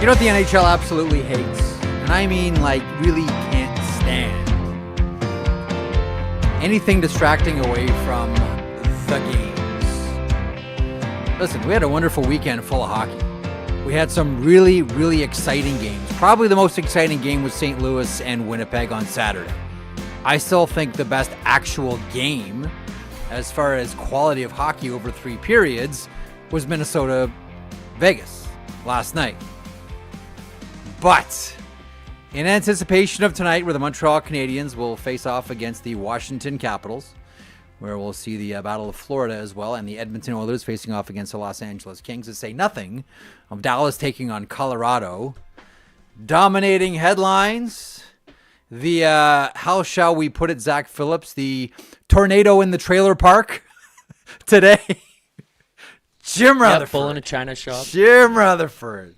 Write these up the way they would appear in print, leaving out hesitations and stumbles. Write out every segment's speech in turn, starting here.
You know what the NHL absolutely hates? And I mean, like, really can't stand? Anything distracting away from the games. Listen, we had a wonderful weekend full of hockey. We had some really, really exciting games. Probably the most exciting game was St. Louis and Winnipeg on Saturday. I still think the best actual game, as far as quality of hockey over 3 periods, was Minnesota-Vegas last night. But in anticipation of tonight, where the Montreal Canadiens will face off against the Washington Capitals, where we'll see the Battle of Florida as well, and the Edmonton Oilers facing off against the Los Angeles Kings, to say nothing of Dallas taking on Colorado. Dominating headlines. The, how shall we put it, Zach Phillips, the tornado in the trailer park today. Jim Rutherford. Bull in a china shop. Jim Rutherford.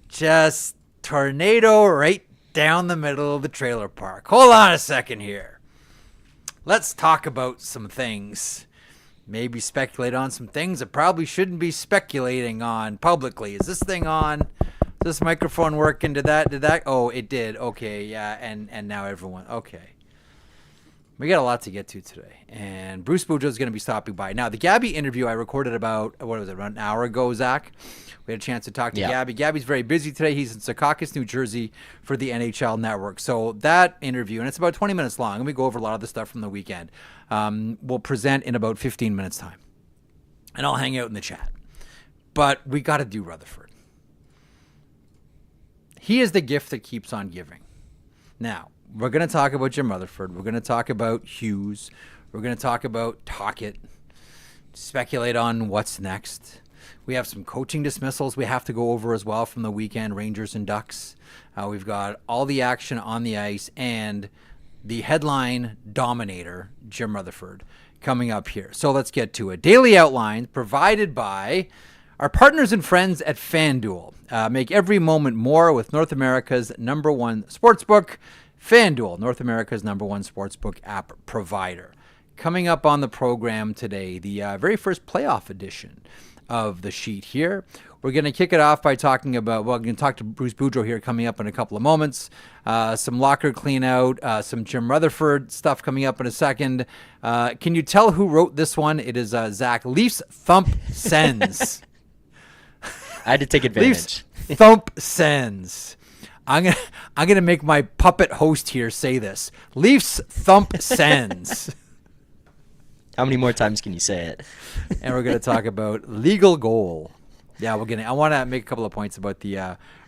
Just tornado right down the middle of the trailer park. Hold on a second here. Let's talk about some things. Maybe speculate on some things that probably shouldn't be speculating on publicly. Is this thing on? Is this microphone working? Did that? Oh, it did. Okay, yeah, and now everyone. Okay. We got a lot to get to today, and Bruce Boudreau is going to be stopping by. Now, the Gabby interview I recorded about, around an hour ago, Zach. We had a chance to talk to Gabby. Gabby's very busy today. He's in Secaucus, New Jersey for the NHL Network. So that interview, and it's about 20 minutes long, and we go over a lot of the stuff from the weekend, we'll present in about 15 minutes' time. And I'll hang out in the chat. But we got to do Rutherford. He is the gift that keeps on giving. Now, we're going to talk about Jim Rutherford. We're going to talk about Hughes. We're going to talk about Tocchet. Speculate on what's next. We have some coaching dismissals we have to go over as well from the weekend, Rangers and Ducks. We've got all the action on the ice and the headline dominator, Jim Rutherford, coming up here. So let's get to it. Daily outline provided by our partners and friends at FanDuel. Make every moment more with North America's #1 sportsbook, FanDuel, North America's #1 sportsbook app provider. Coming up on the program today, the very first playoff edition of the sheet here. We're going to kick it off by talking about, well, we're going to talk to Bruce Boudreau here coming up in a couple of moments. Some locker clean out, some Jim Rutherford stuff coming up in a second. Can you tell who wrote this one? It is Zach. Leafs thump Sens. I had to take advantage. Leafs thump Sens. I'm gonna make my puppet host here say this. Leafs thump Sens. How many more times can you say it? And we're gonna talk about legal goal. Yeah, I want to make a couple of points about the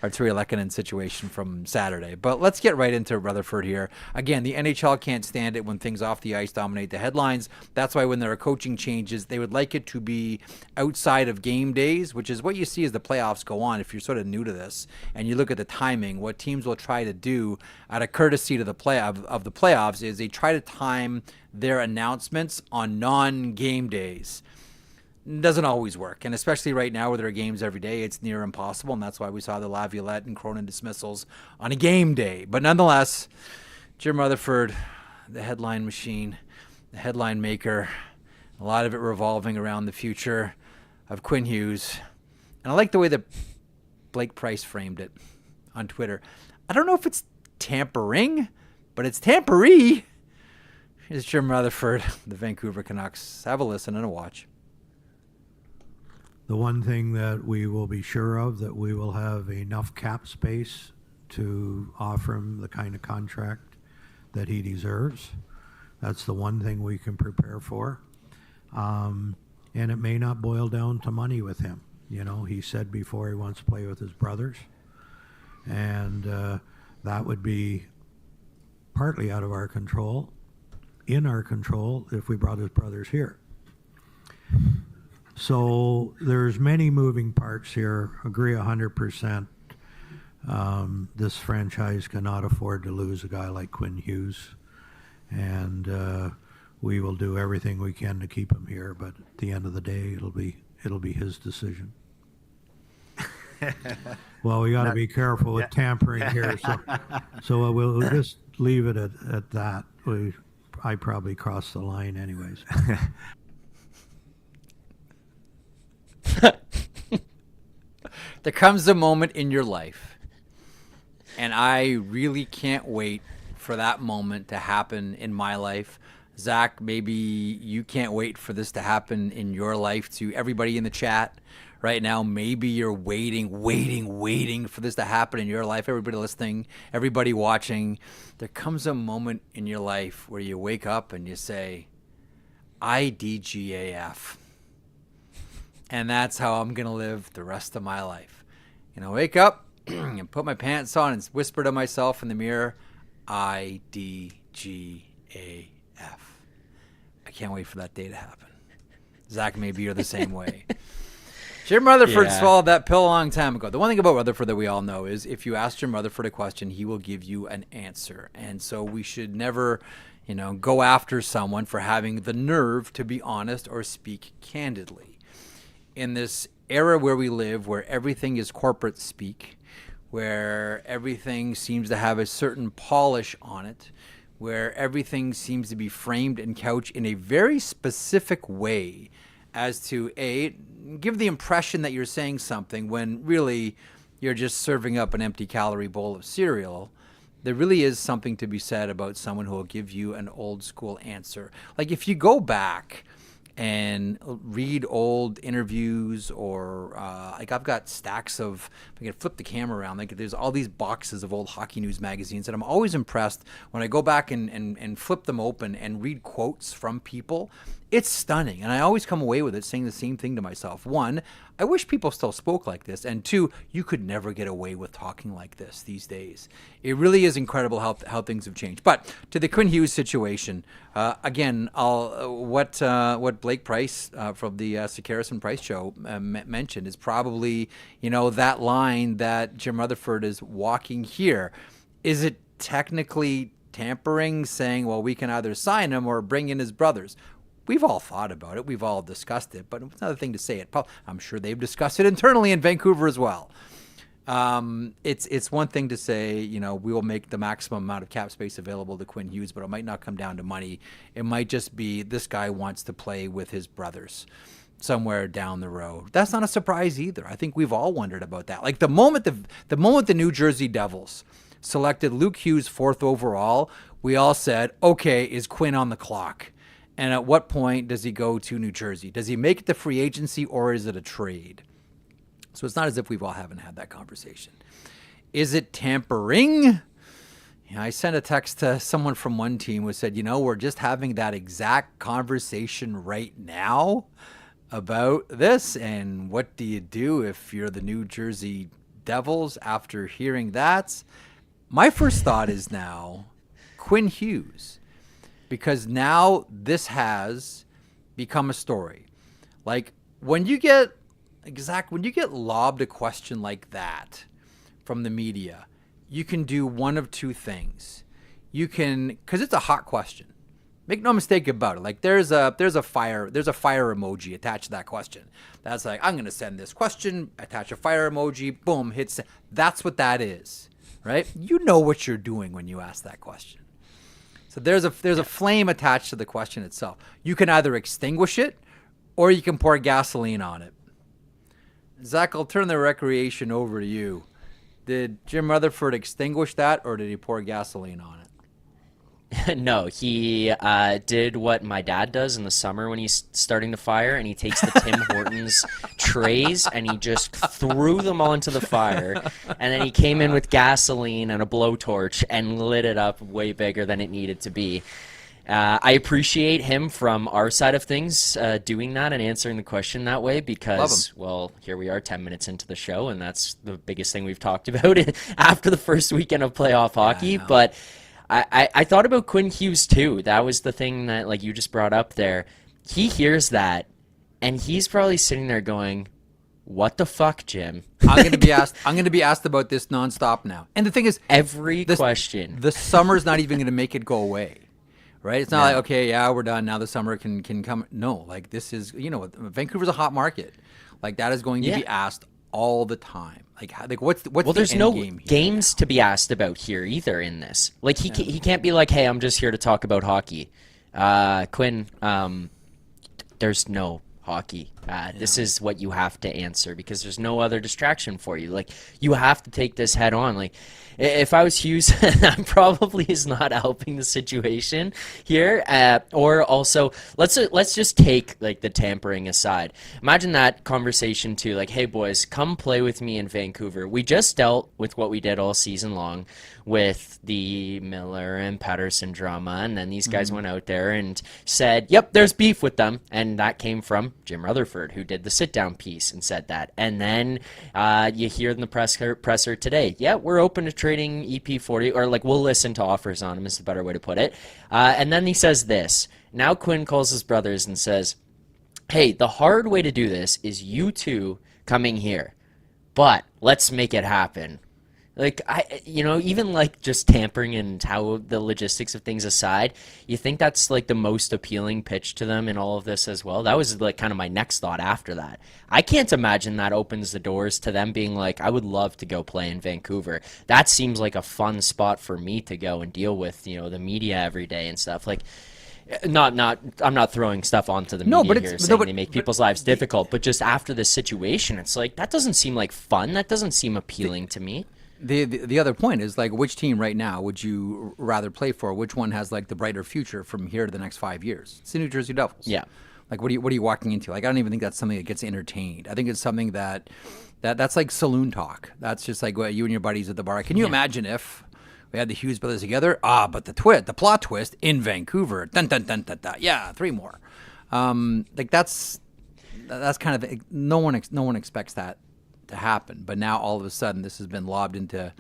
Artturi Lekhonen situation from Saturday. But let's get right into Rutherford here. Again, the NHL can't stand it when things off the ice dominate the headlines. That's why when there are coaching changes, they would like it to be outside of game days, which is what you see as the playoffs go on. If you're sort of new to this and you look at the timing, what teams will try to do out of courtesy to the of the playoffs is they try to time their announcements on non-game days. Doesn't always work, and especially right now where there are games every day, it's near impossible, and that's why we saw the Laviolette and Cronin dismissals on a game day. But nonetheless, Jim Rutherford, the headline machine, the headline maker, a lot of it revolving around the future of Quinn Hughes. And I like the way that Blake Price framed it on Twitter. I don't know if it's tampering, but it's tamperee. Here's Jim Rutherford, the Vancouver Canucks. Have a listen and a watch. The one thing that we will be sure of, that we will have enough cap space to offer him the kind of contract that he deserves. That's the one thing we can prepare for. And it may not boil down to money with him. You know, he said before he wants to play with his brothers. And that would be partly out of our control, in our control, if we brought his brothers here. So there's many moving parts here. Agree 100%. This franchise cannot afford to lose a guy like Quinn Hughes, and we will do everything we can to keep him here. But at the end of the day, it'll be his decision. Well, we got to be careful with tampering here, so we'll just leave it at that. I probably crossed the line, anyways. There comes a moment in your life, and I really can't wait for that moment to happen in my life. Zach, maybe you can't wait for this to happen in your life. To everybody in the chat right now, maybe you're waiting for this to happen in your life. Everybody listening, everybody watching, there comes a moment in your life where you wake up and you say, IDGAF. And that's how I'm going to live the rest of my life. Wake up and put my pants on and whisper to myself in the mirror, IDGAF. I can't wait for that day to happen. Zach, maybe you're the same way. Jim Rutherford swallowed that pill a long time ago. The one thing about Rutherford that we all know is if you ask Jim Rutherford a question, he will give you an answer. And so we should never, go after someone for having the nerve to be honest or speak candidly. In this era where we live, where everything is corporate speak, where everything seems to have a certain polish on it, where everything seems to be framed and couched in a very specific way as to, give the impression that you're saying something when really you're just serving up an empty calorie bowl of cereal. There really is something to be said about someone who will give you an old school answer. Like if you go back and read old interviews or I've got stacks of, if I can flip the camera around, there's all these boxes of old hockey news magazines, and I'm always impressed when I go back and flip them open and read quotes from people. It's stunning, and I always come away with it saying the same thing to myself. One, I wish people still spoke like this, and two, you could never get away with talking like this these days. It really is incredible how things have changed. But to the Quinn Hughes situation, again, what Blake Price from the Sakaris and Price show mentioned is probably that line that Jim Rutherford is walking here. Is it technically tampering, saying, well, we can either sign him or bring in his brothers? We've all thought about it. We've all discussed it, but it's another thing to say it. I'm sure they've discussed it internally in Vancouver as well. It's one thing to say, we will make the maximum amount of cap space available to Quinn Hughes, but it might not come down to money. It might just be this guy wants to play with his brothers somewhere down the road. That's not a surprise either. I think we've all wondered about that. Like the moment the New Jersey Devils selected Luke Hughes 4th overall, we all said, okay, is Quinn on the clock? And at what point does he go to New Jersey? Does he make it to free agency or is it a trade? So it's not as if we all haven't had that conversation. Is it tampering? I sent a text to someone from one team who said, we're just having that exact conversation right now about this. And what do you do if you're the New Jersey Devils after hearing that? My first thought is now Quinn Hughes. Because now this has become a story. Like when you get lobbed a question like that from the media, you can do one of two things. You can, because it's a hot question. Make no mistake about it. Like there's a fire emoji attached to that question. That's like, I'm gonna send this question, attach a fire emoji, boom, hit send. That's what that is, right? You know what you're doing when you ask that question. So there's a flame attached to the question itself. You can either extinguish it or you can pour gasoline on it. Zach, I'll turn the recreation over to you. Did Jim Rutherford extinguish that or did he pour gasoline on it? No, he did what my dad does in the summer when he's starting to fire, and he takes the Tim Hortons trays and he just threw them onto the fire, and then he came in with gasoline and a blowtorch and lit it up way bigger than it needed to be. I appreciate him from our side of things doing that and answering the question that way because, well, here we are 10 minutes into the show, and that's the biggest thing we've talked about after the first weekend of playoff hockey, but I thought about Quinn Hughes too. That was the thing that like you just brought up there. He hears that, and he's probably sitting there going, "What the fuck, Jim?" I'm going to be asked about this nonstop now. And the thing is, every question. The summer's not even going to make it go away, right? It's not like okay, yeah, we're done now. The summer can come. No, like this is Vancouver's a hot market. Like that is going to be asked all the time. Like what's well, the there's end no game here games to be asked about here either in this. Like he can't be like, hey, I'm just here to talk about hockey. Quinn, there's no hockey This is what you have to answer because there's no other distraction for you. Like, you have to take this head on. Like, if I was Hughes, that probably is not helping the situation here. Or also, let's just take like the tampering aside. Imagine that conversation too. Like, hey boys, come play with me in Vancouver. We just dealt with what we did all season long with the Miller and Patterson drama, and then these guys went out there and said, yep, there's beef with them, and that came from Jim Rutherford, who did the sit-down piece and said that. And then you hear in the presser today, yeah, we're open to trading EP40, or like we'll listen to offers on him is the better way to put it. And then he says this. Now Quinn calls his brothers and says, hey, the hard way to do this is you two coming here, but let's make it happen. Like, even like just tampering and how the logistics of things aside, you think that's like the most appealing pitch to them in all of this as well? That was like kind of my next thought after that. I can't imagine that opens the doors to them being like, I would love to go play in Vancouver. That seems like a fun spot for me to go and deal with, the media every day and stuff. Like, I'm not throwing stuff onto the media here saying they make people's lives difficult, but just after this situation, it's like, that doesn't seem like fun. That doesn't seem appealing to me. The other point is, like, which team right now would you rather play for? Which one has like the brighter future from here to the next 5 years? It's the New Jersey Devils. Yeah. Like, what are you walking into? Like, I don't even think that's something that gets entertained. I think it's something that's like saloon talk. That's just like what you and your buddies at the bar. Can you imagine if we had the Hughes brothers together? But the plot twist in Vancouver. Dun dun dun dun dun. Yeah, 3 more. Like that's kind of no one expects that to happen, but now all of a sudden this has been lobbed into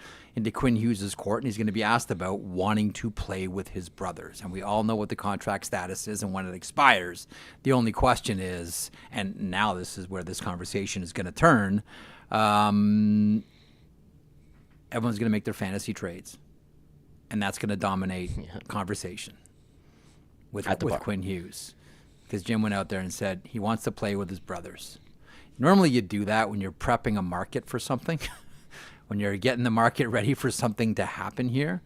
Quinn Hughes' court, and he's going to be asked about wanting to play with his brothers. And we all know what the contract status is and when it expires. The only question is, and now this is where this conversation is going to turn, everyone's going to make their fantasy trades, and that's going to dominate conversation with Quinn Hughes, because Jim went out there and said he wants to play with his brothers. Normally you do that when you're prepping a market for something, when you're getting the market ready for something to happen here.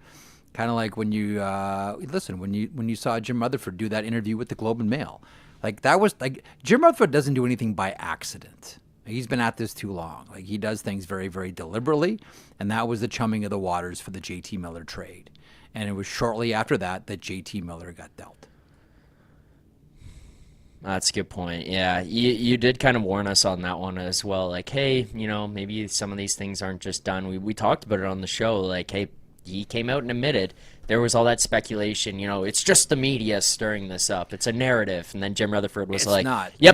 Kind of like when you when you saw Jim Rutherford do that interview with the Globe and Mail. Like, that was like, Jim Rutherford doesn't do anything by accident. He's been at this too long. Like, he does things very, very deliberately, and that was the chumming of the waters for the JT Miller trade. And it was shortly after that JT Miller got dealt. That's a good point. Yeah, you did kind of warn us on that one as well. Like, hey, maybe some of these things aren't just done. We talked about it on the show. Like, hey, he came out and admitted there was all that speculation. It's just the media stirring this up. It's a narrative. And then Jim Rutherford was yep,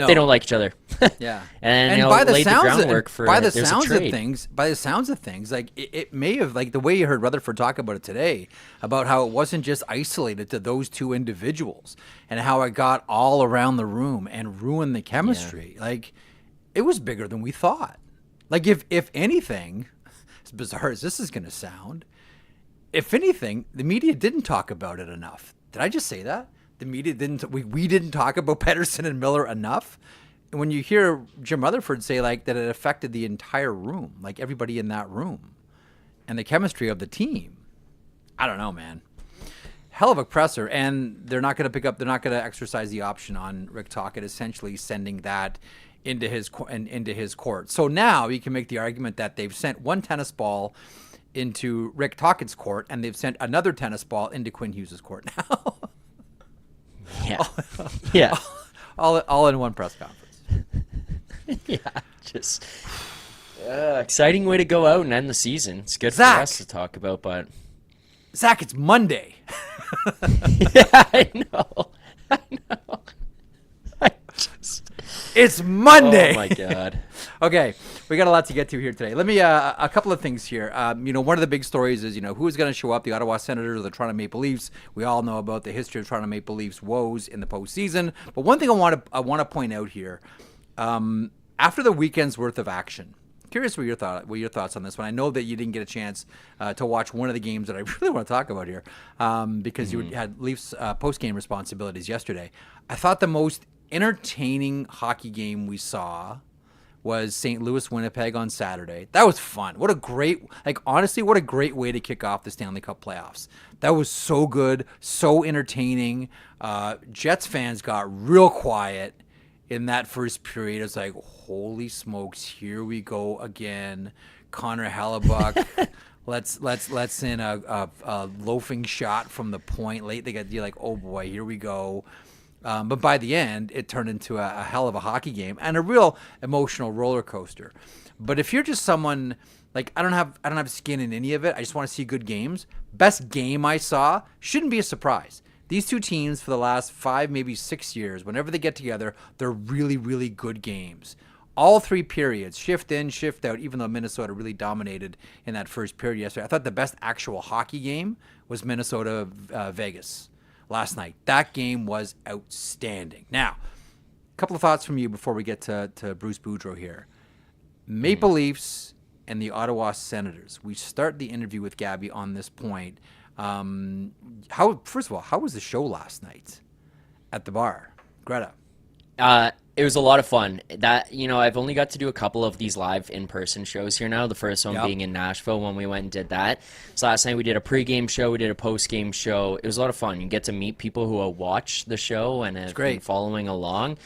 no. They don't like each other. Yeah, and by the laid sounds the groundwork for by the there's sounds a trade. By the sounds of things, like it may have, like the way you heard Rutherford talk about it today, about how it wasn't just isolated to those two individuals, and how it got all around the room and ruined the chemistry. Yeah. Like, it was bigger than we thought. Like, if anything, as bizarre as this is going to sound, if anything, the media didn't talk about it enough. Did I just say that? The media didn't. We didn't talk about Pettersson and Miller enough. And when you hear Jim Rutherford say like that, it affected the entire room, like everybody in that room, and the chemistry of the team. I don't know, man. Hell of a presser, and they're not going to exercise the option on Rick Tocchet, essentially sending that into his court. So now you can make the argument that they've sent one tennis ball into Rick Tocchet's court, and they've sent another tennis ball into Quinn Hughes' court now. Yeah. All in one press conference. Yeah, just exciting way to go out and end the season. It's good Zach, for us to talk about, but Zach, it's Monday. Yeah, I know. It's Monday. Oh my God. Okay, we got a lot to get to here today. Let me a couple of things here. One of the big stories is who's going to show up: the Ottawa Senators or the Toronto Maple Leafs. We all know about the history of Toronto Maple Leafs woes in the postseason. But one thing I want to point out here, after the weekend's worth of action, curious what your thoughts on this one. I know that you didn't get a chance to watch one of the games that I really want to talk about here, because you had Leafs post-game responsibilities yesterday. I thought the most entertaining hockey game we saw was St. Louis Winnipeg on Saturday. That was fun. What a great way to kick off the Stanley Cup playoffs. That was so good, so entertaining. Jets fans got real quiet. in that first period. It's like, holy smokes, here we go again. Connor Hellebuck. let's in a loafing shot from the point late. You're like, oh boy, here we go. But by the end, it turned into a hell of a hockey game and a real emotional roller coaster. But if you're just someone like, I don't have skin in any of it, I just want to see good games. Best game I saw shouldn't be a surprise. These two teams for the last 5, maybe 6 years, whenever they get together, they're really, really good games. All 3 periods, shift in, shift out, even though Minnesota really dominated in that first period yesterday. I thought the best actual hockey game was Minnesota-Vegas last night. That game was outstanding. Now, a couple of thoughts from you before we get to Bruce Boudreau here. Maple Leafs and the Ottawa Senators. We start the interview with Gabby on this point. First of all, how was the show last night at the bar? Greta. It was a lot of fun. I've only got to do a couple of these live in-person shows here now. The first one being in Nashville when we went and did that. So last night we did a pregame show, we did a postgame show. It was a lot of fun. You get to meet people who will watch the show and have been following along.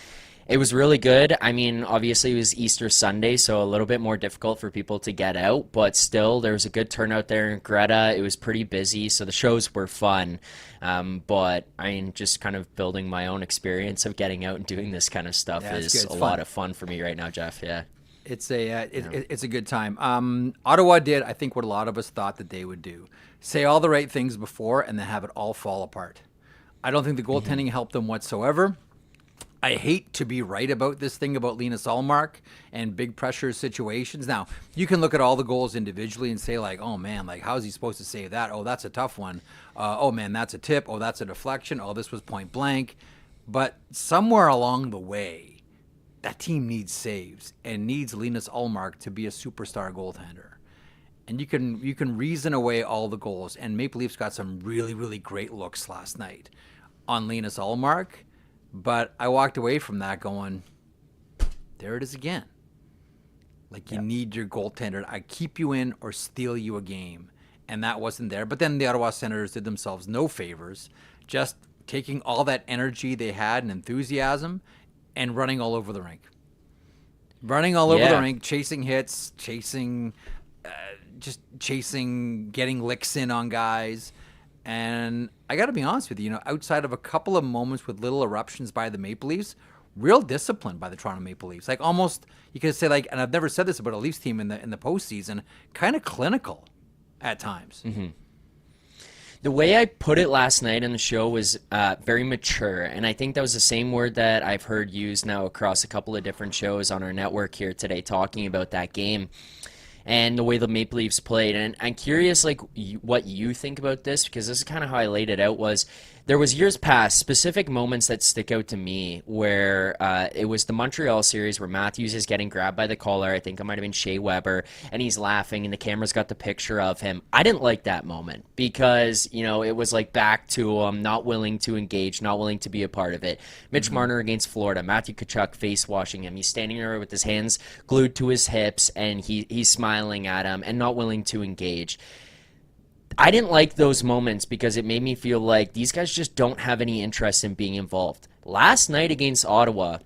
It was really good. I mean, obviously it was Easter Sunday, so a little bit more difficult for people to get out, but still there was a good turnout there in Greta. It was pretty busy, so the shows were fun. But I mean, just kind of building my own experience of getting out and doing this kind of stuff is a lot of fun for me right now, Jeff. Yeah. It's a good time. Ottawa did, I think, what a lot of us thought that they would do. Say all the right things before and then have it all fall apart. I don't think the goaltending helped them whatsoever. I hate to be right about this thing about Linus Ullmark and big pressure situations. Now, you can look at all the goals individually and say, like, oh, man, like, how is he supposed to save that? Oh, that's a tough one. Oh, man, that's a tip. Oh, that's a deflection. Oh, this was point blank. But somewhere along the way, that team needs saves and needs Linus Ullmark to be a superstar goaltender. And you can reason away all the goals. And Maple Leafs got some really, really great looks last night on Linus Ullmark. But I walked away from that going, there it is again. Like, you need your goaltender. I keep you in or steal you a game. And that wasn't there. But then the Ottawa Senators did themselves no favors, just taking all that energy they had and enthusiasm and running all over the rink. Running all over the rink, chasing hits, chasing, getting licks in on guys. And I got to be honest with you, outside of a couple of moments with little eruptions by the Maple Leafs, real discipline by the Toronto Maple Leafs. Like, almost, you could say, like, and I've never said this about a Leafs team in the postseason, kind of clinical at times. Mm-hmm. The way I put it last night in the show was very mature, and I think that was the same word that I've heard used now across a couple of different shows on our network here today talking about that game and the way the Maple Leafs played. And I'm curious, like, what you think about this, because this is kind of how I laid it out. Was there was years past specific moments that stick out to me where it was the Montreal series where Matthews is getting grabbed by the collar. I think it might have been Shea Weber, and he's laughing, and the camera's got the picture of him. I didn't like that moment because, it was like back to him, not willing to engage, not willing to be a part of it. Mitch Marner against Florida, Matthew Tkachuk face washing him. He's standing there with his hands glued to his hips, and he's smiling at him and not willing to engage. I didn't like those moments because it made me feel like these guys just don't have any interest in being involved. Last night against Ottawa,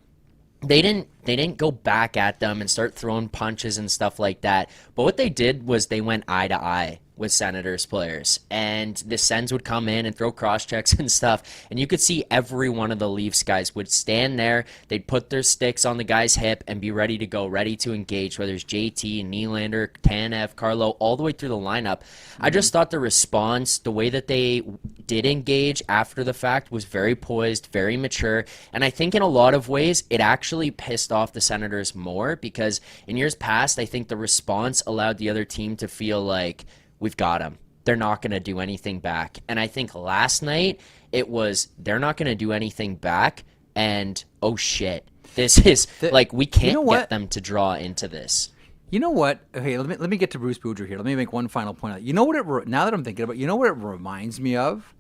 they didn't go back at them and start throwing punches and stuff like that. But what they did was they went eye to eye with Senators players, and the Sens would come in and throw cross checks and stuff, and you could see every one of the Leafs guys would stand there. They'd put their sticks on the guy's hip and be ready to go, ready to engage, whether it's JT, Nylander, Tanev, Carlo, all the way through the lineup. I just thought the response, the way that they did engage after the fact, was very poised, very mature, and I think in a lot of ways it actually pissed off the Senators more, because in years past I think the response allowed the other team to feel like, we've got them. They're not going to do anything back. And I think last night it was, they're not going to do anything back, and oh shit, this is like, we can't get them to draw into this. You know what? Okay, let me get to Bruce Boudreau here. Let me make one final point. You know what now that I'm thinking about, what it reminds me of?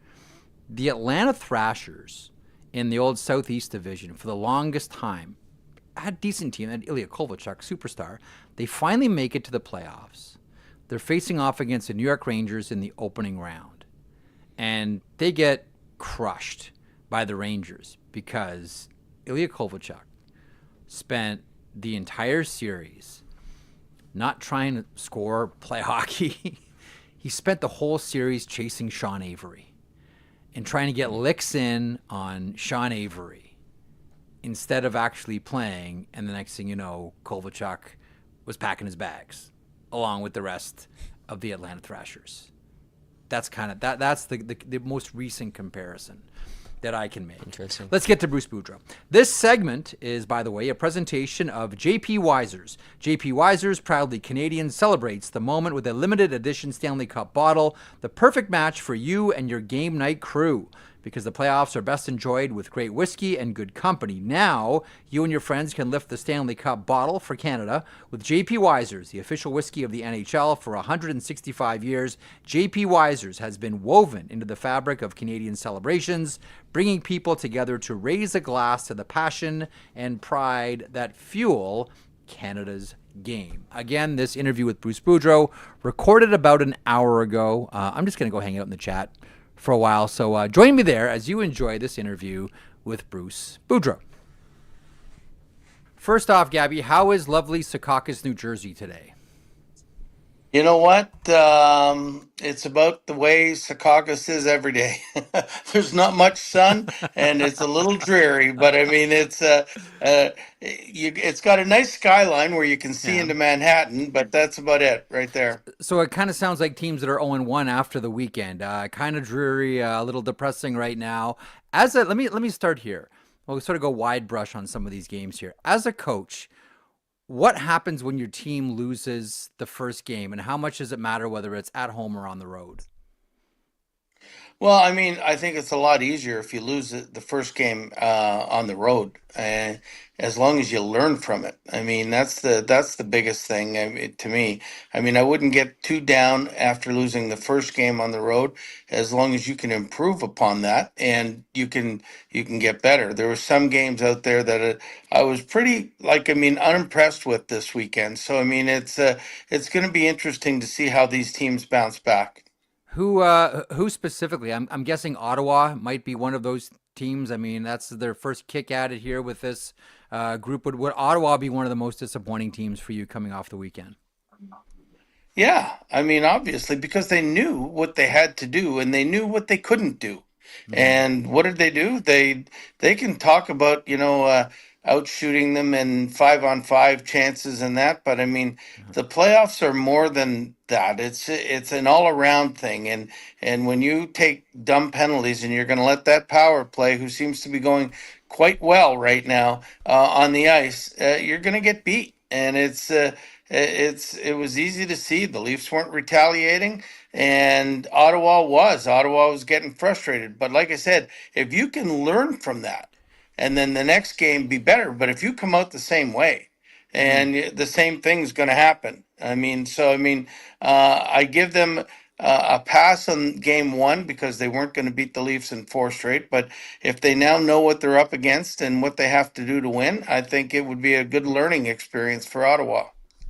The Atlanta Thrashers in the old Southeast Division for the longest time had a decent team. Had Ilya Kovalchuk, superstar. They finally make it to the playoffs. They're facing off against the New York Rangers in the opening round. And they get crushed by the Rangers because Ilya Kovalchuk, spent the entire series not trying to score, play hockey. He spent the whole series chasing Sean Avery and trying to get licks in on Sean Avery instead of actually playing. And the next thing you know, Kovalchuk was packing his bags along with the rest of the Atlanta Thrashers. That's kind of that's the most recent comparison that I can make. Interesting. Let's get to Bruce Boudreau. This segment is, by the way, a presentation of J.P. Wiser's. J.P. Wiser's, proudly Canadian, celebrates the moment with a limited edition Stanley Cup bottle, the perfect match for you and your game night crew. Because the playoffs are best enjoyed with great whiskey and good company. Now, you and your friends can lift the Stanley Cup bottle for Canada with J.P. Wiser's, the official whiskey of the NHL for 165 years. J.P. Wiser's has been woven into the fabric of Canadian celebrations, bringing people together to raise a glass to the passion and pride that fuel Canada's game. Again, this interview with Bruce Boudreau, recorded about an hour ago. I'm just going to go hang out in the chat for a while. So join me there as you enjoy this interview with Bruce Boudreau. First off, Gabby, how is lovely Secaucus, New Jersey today? You know what? It's about the way Secaucus is every day. There's not much sun, and it's a little dreary. But I mean, it's got a nice skyline where you can see into Manhattan. But that's about it, right there. So it kind of sounds like teams that are 0-1 after the weekend. Kind of dreary, a little depressing right now. Let me start here. We'll sort of go wide brush on some of these games here. As a coach, what happens when your team loses the first game, and how much does it matter whether it's at home or on the road? Well, I mean, I think it's a lot easier if you lose the first game on the road, as long as you learn from it. I mean, that's the biggest thing to me. I mean, I wouldn't get too down after losing the first game on the road, as long as you can improve upon that and you can get better. There were some games out there that I was pretty unimpressed with this weekend. So I mean, it's going to be interesting to see how these teams bounce back. Who specifically? I'm guessing Ottawa might be one of those teams. I mean, that's their first kick at it here with this group. Would Ottawa be one of the most disappointing teams for you coming off the weekend? Yeah, I mean, obviously, because they knew what they had to do and they knew what they couldn't do. And what did they do? They can talk about, out shooting them and 5-on-5 chances and that, but I mean, the playoffs are more than that. It's an all around thing, and when you take dumb penalties and you're going to let that power play, who seems to be going quite well right now on the ice, you're going to get beat, and it was easy to see the Leafs weren't retaliating, and Ottawa was getting frustrated. But like I said, if you can learn from that, and then the next game be better. But if you come out the same way, and the same thing's going to happen. I mean, I give them a pass on game one because they weren't going to beat the Leafs in four straight. But if they now know what they're up against and what they have to do to win, I think it would be a good learning experience for Ottawa.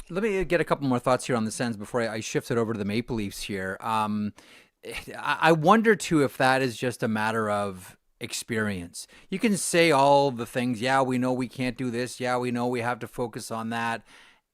Let me get a couple more thoughts here on the Sens before I shift it over to the Maple Leafs here. I wonder, too, if that is just a matter of experience. You can say all the things, yeah, we know we can't do this, yeah, we know we have to focus on that,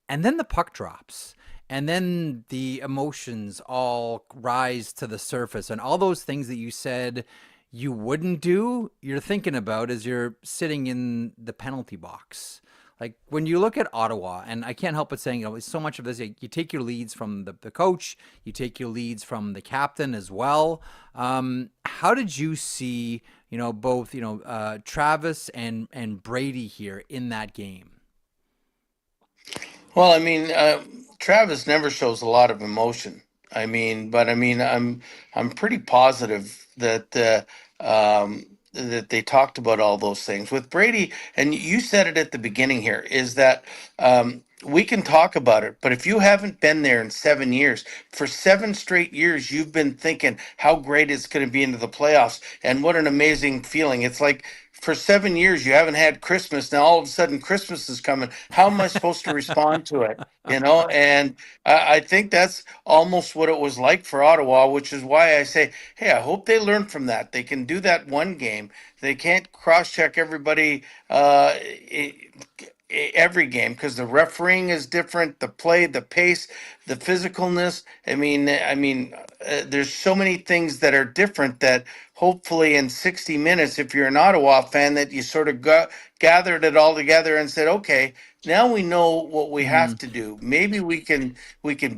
and then the puck drops, and then the emotions all rise to the surface, and all those things that you said you wouldn't do, you're thinking about as you're sitting in the penalty box. Like when you look at Ottawa, and I can't help but saying, so much of this, you take your leads from the coach, you take your leads from the captain as well. How did you see, both, Travis and Brady here in that game? Well, I mean, Travis never shows a lot of emotion. I'm pretty positive that that they talked about all those things with Brady. And you said it at the beginning here, is that we can talk about it, but if you haven't been there in 7 years, for 7 straight years, you've been thinking how great it's going to be into the playoffs and what an amazing feeling. It's like for 7 years, you haven't had Christmas. Now, all of a sudden, Christmas is coming. How am I supposed to respond to it? And I think that's almost what it was like for Ottawa, which is why I say, hey, I hope they learn from that. They can do that one game. They can't cross-check everybody every game because the refereeing is different, the play, the pace, the physicalness. There's so many things that are different that hopefully in 60 minutes, if you're an Ottawa fan, that you sort of gathered it all together and said, okay, now we know what we have Mm. to do. Maybe we can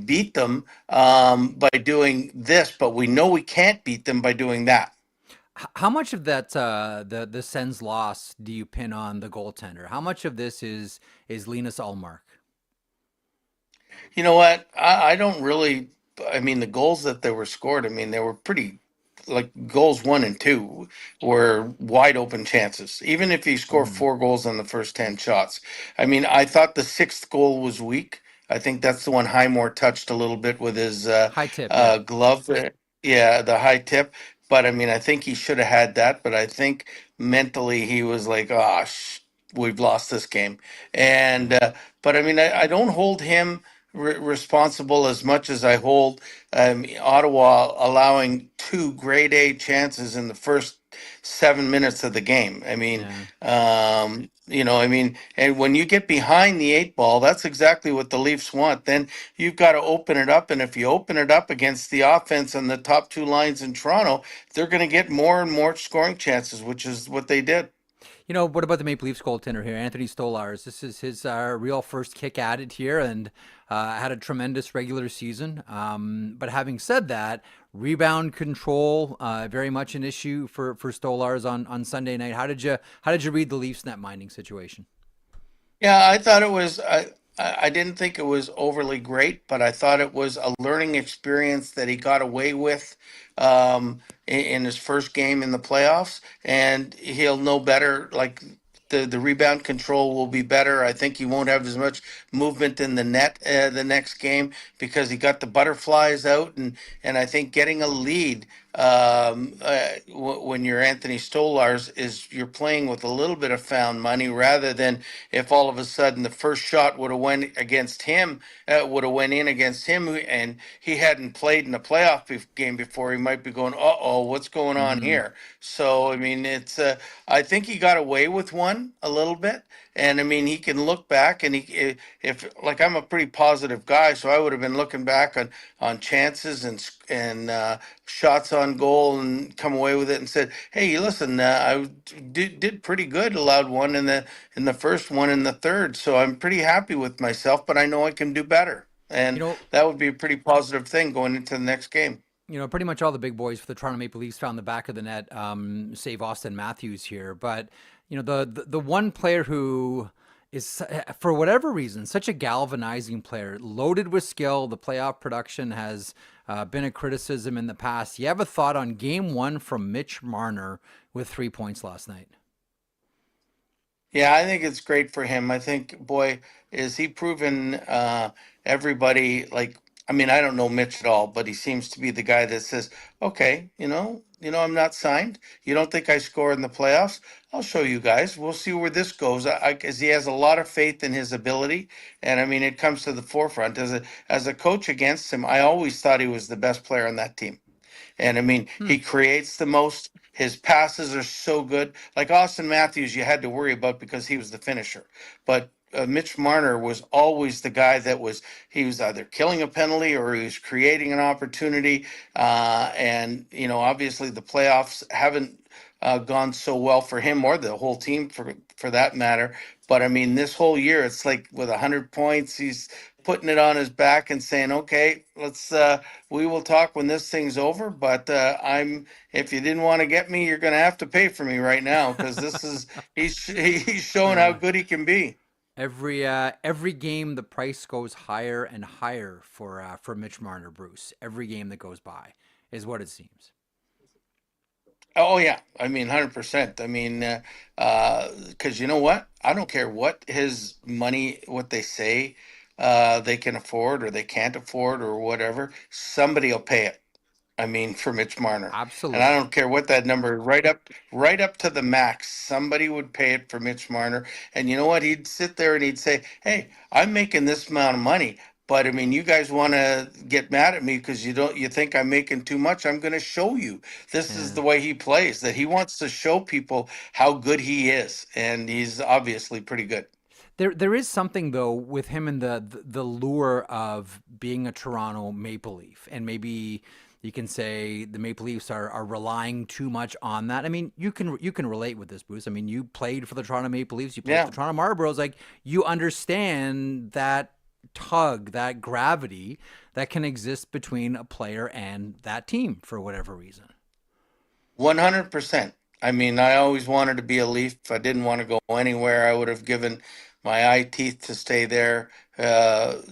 beat them by doing this, but we know we can't beat them by doing that. How much of that the Sens loss do you pin on the goaltender? How much of this is Linus Ullmark? You know what? I don't really. I mean, the goals that they were scored. I mean, they were pretty. Like goals one and two were wide open chances. Even if you score Hmm. 4 goals on the first 10 shots, I mean, I thought the sixth goal was weak. I think that's the one Highmore touched a little bit with his High tip, yeah. glove. Yeah, the high tip. But I mean, I think he should have had that. But I think mentally he was like, "Oh, we've lost this game." And but I mean, I don't hold him responsible as much as I hold Ottawa allowing 2 grade A chances in the first 7 minutes of the game. I mean, Yeah. and when you get behind the 8 ball, that's exactly what the Leafs want. Then you've got to open it up, and if you open it up against the offense on the top 2 lines in Toronto, they're going to get more and more scoring chances, which is what they did. What about the Maple Leafs goaltender here, Anthony Stolarz? This is his real first kick at it here, and had a tremendous regular season. But having said that, rebound control very much an issue for Stolarz on Sunday night. How did you read the Leafs net minding situation? Yeah, I thought it was. I didn't think it was overly great, but I thought it was a learning experience that he got away with in his first game in the playoffs, and he'll know better. Like the rebound control will be better. I think he won't have as much movement in the net the next game because he got the butterflies out, and I think getting a lead when you're Anthony Stolarz is you're playing with a little bit of found money rather than if all of a sudden the first shot would have went against him, would have went in against him, and he hadn't played in a playoff game before, he might be going, "Uh oh, what's going on Hmm. here?" So I mean, it's I think he got away with one a little bit, and I mean he can look back and if like I'm a pretty positive guy, so I would have been looking back on chances and shots on goal and come away with it and said, "Hey, listen, I did pretty good. Allowed one in the first, one in the third, so I'm pretty happy with myself. But I know I can do better, You and know, that would be a pretty positive thing going into the next game." pretty much all the big boys for the Toronto Maple Leafs found the back of the net, save Austin Matthews here. But the one player who is, for whatever reason, such a galvanizing player, loaded with skill. The playoff production has been a criticism in the past. You have a thought on Game One from Mitch Marner with 3 points last night? Yeah, I think it's great for him. I think, boy, is he proven everybody like. I mean, I don't know Mitch at all, but he seems to be the guy that says, "Okay, I'm not signed. You don't think I score in the playoffs? I'll show you guys. We'll see where this goes." Because he has a lot of faith in his ability, and I mean, it comes to the forefront as a coach against him. I always thought he was the best player on that team. And I mean, Hmm. he creates the most. His passes are so good. Like Austin Matthews, you had to worry about because he was the finisher. But Mitch Marner was always the guy he was either killing a penalty or he was creating an opportunity. And obviously the playoffs haven't gone so well for him or the whole team for that matter. But I mean, this whole year, it's like with 100 points, he's putting it on his back and saying, "Okay, let's." We will talk when this thing's over, but if you didn't want to get me, you're going to have to pay for me right now because he's showing how Uh, good he can be. every game the price goes higher and higher for Mitch Marner, Bruce. Every game that goes by is what it seems. Oh yeah, I mean 100%. I mean, because you know what? I don't care what his money, what they say they can afford or they can't afford or whatever. Somebody will pay it. I mean, for Mitch Marner. And I Absolutely. don't care what that number, right up to the max. Somebody would pay it for Mitch Marner. And you know what? He'd sit there and he'd say, "Hey, I'm making this amount of money, but I mean, you guys want to get mad at me because you think I'm making too much. I'm going to show you." This is Yeah. the way he plays, that he wants to show people how good he is, and he's obviously pretty good. There is something though with him and the lure of being a Toronto Maple Leaf, and maybe you can say the Maple Leafs are relying too much on that. I mean, you can relate with this, Bruce. I mean, you played for the Toronto Maple Leafs, you played for Yeah. the Toronto Marlboros. Like, you understand that tug, that gravity that can exist between a player and that team for whatever reason. 100%. I mean, I always wanted to be a Leaf. I didn't want to go anywhere. I would have given my eye teeth to stay there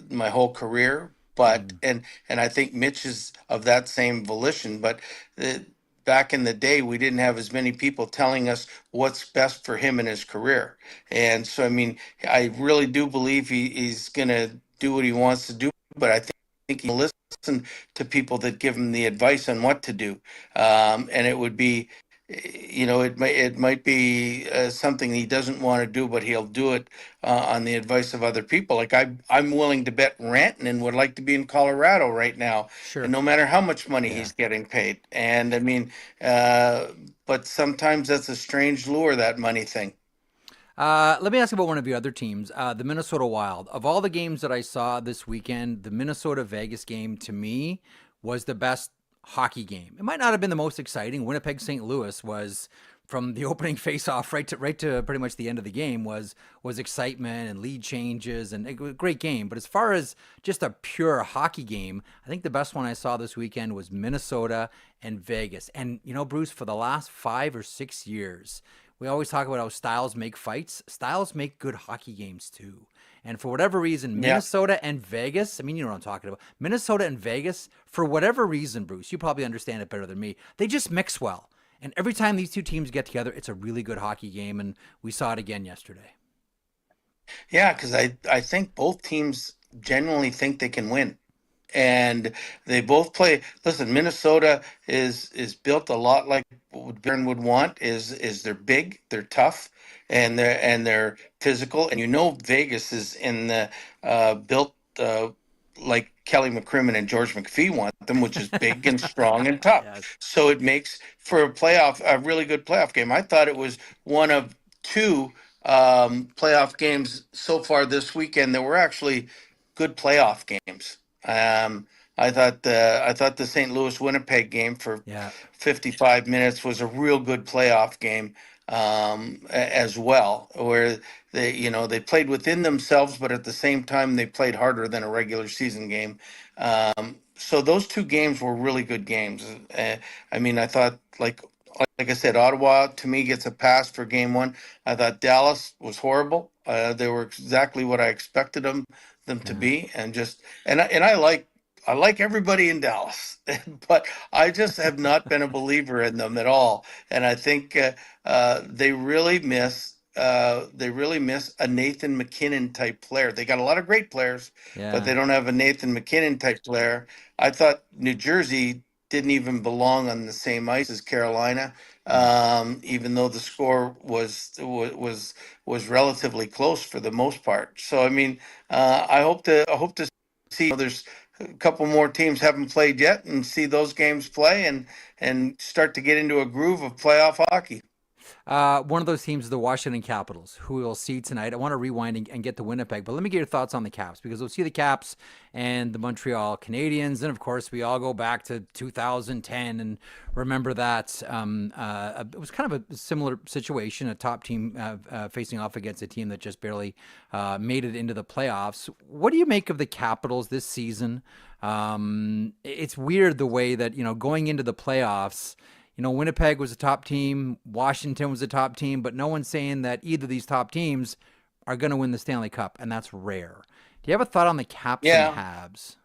my whole career. But and I think Mitch is of that same volition. But uh, back in the day, we didn't have as many people telling us what's best for him in his career. And so, I mean, I really do believe he's going to do what he wants to do. But I think he'll listen to people that give him the advice on what to do. And it would be, it might be something he doesn't want to do, but he'll do it on the advice of other people. Like I'm willing to bet Rantanen would like to be in Colorado right now, and Sure. no matter how much money Yeah. he's getting paid. And I mean, uh, but sometimes that's a strange lure, that money thing. Let me ask about one of your other teams, the Minnesota Wild. Of all the games that I saw this weekend, the Minnesota Vegas game to me was the best hockey game. It might not have been the most exciting. Winnipeg St. Louis was, from the opening faceoff right to pretty much the end of the game, was excitement and lead changes, and it was a great game. But as far as just a pure hockey game, I think the best one I saw this weekend was Minnesota and Vegas. And Bruce, for the last 5 or 6 years, we always talk about how styles make fights. Styles make good hockey games too. And for whatever reason, Yeah. Minnesota and Vegas, I mean, you know what I'm talking about. Minnesota and Vegas, for whatever reason, Bruce, you probably understand it better than me, they just mix well. And every time these two teams get together, it's a really good hockey game. And we saw it again yesterday. Yeah, because I think both teams genuinely think they can win. And they both play. Listen, Minnesota is built a lot like what Bjorn would want. Is they're big, they're tough, and they're physical. And Vegas is in the built like Kelly McCrimmon and George McPhee want them, which is big and strong and tough. Yes. So it makes for a really good playoff game. I thought it was one of two playoff games so far this weekend that were actually good playoff games. Um, I thought the St. Louis Winnipeg game for Yeah. 55 minutes was a real good playoff game as well, where they played within themselves, but at the same time they played harder than a regular season game. So those two games were really good games. I mean, I thought like I said, Ottawa to me gets a pass for game one. I thought Dallas was horrible. They were exactly what I expected them to Yeah. be, and I like everybody in Dallas, but I just have not been a believer in them at all. And I think they really miss a Nathan McKinnon type player. They got a lot of great players, but Yeah. they don't have a Nathan McKinnon type player. I thought New Jersey didn't even belong on the same ice as Carolina, even though the score was relatively close for the most part. So I mean, I hope to see. There's a couple more teams haven't played yet, and see those games play and start to get into a groove of playoff hockey. One of those teams is the Washington Capitals, who we'll see tonight. I want to rewind and get to Winnipeg, but let me get your thoughts on the Caps, because we'll see the Caps and the Montreal Canadiens. And of course, we all go back to 2010 and remember that it was kind of a similar situation, a top team facing off against a team that just barely made it into the playoffs. What do you make of the Capitals this season? It's weird the way that, going into the playoffs, Winnipeg was a top team, Washington was a top team, but no one's saying that either of these top teams are going to win the Stanley Cup, and that's rare. Do you have a thought on the Caps and Yeah. Habs?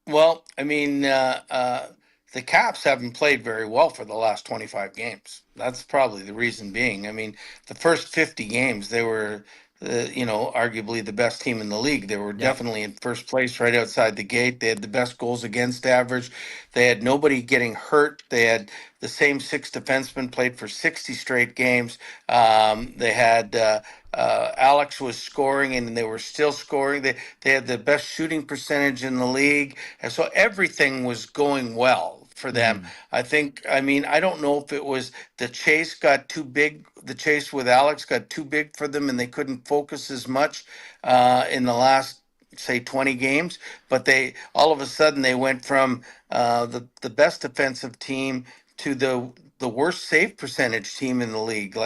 Well, I mean, the Caps haven't played very well for the last 25 games. That's probably the reason being. I mean, the first 50 games, they were, arguably the best team in the league. They were Yep. definitely in first place right outside the gate. They had the best goals against average. They had nobody getting hurt. They had the same six defensemen played for 60 straight games. They had Alex was scoring, and they were still scoring. They had the best shooting percentage in the league, and so everything was going well for them. I mean, I don't know if it was the chase got too big. The chase with Alex got too big for them, and they couldn't focus as much in the last, say, 20 games. But they all of a sudden they went from the best defensive team to the worst save percentage team in the league,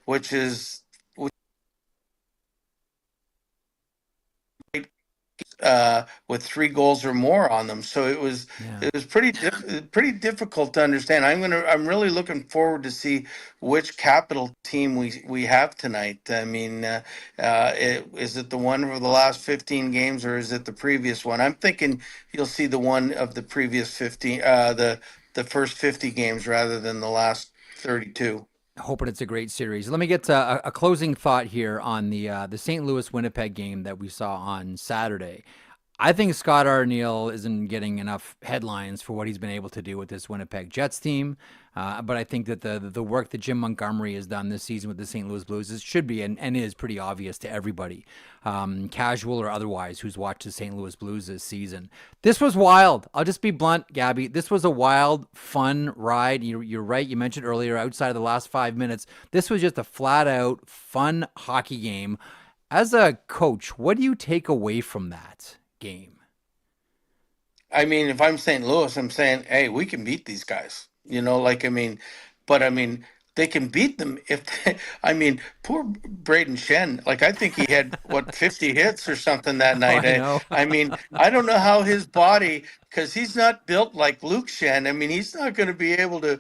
which is with 3 goals or more on them. So it was pretty difficult to understand. I'm really looking forward to see which Capital team we have tonight. I mean, is it the one over the last 15 games or is it the previous one? I'm thinking you'll see the one of the previous 15, the first 50 games rather than the last 32. Hoping it's a great series. Let me get a closing thought here on the St. Louis Winnipeg game that we saw on Saturday. I think Scott Arniel isn't getting enough headlines for what he's been able to do with this Winnipeg Jets team. But I think that the work that Jim Montgomery has done this season with the St. Louis Blues should be and is pretty obvious to everybody, casual or otherwise, who's watched the St. Louis Blues this season. This was wild. I'll just be blunt, Gabby. This was a wild, fun ride. You're right. You mentioned earlier, outside of the last 5 minutes, this was just a flat-out, fun hockey game. As a coach, what do you take away from that game? I mean, if I'm St. Louis, I'm saying, hey, we can beat these guys. They can beat them poor Braden Shen, I think he had, 50 hits or something that night. I know. I mean, I don't know how his body, because he's not built like Luke Shen. I mean, he's not going to be able to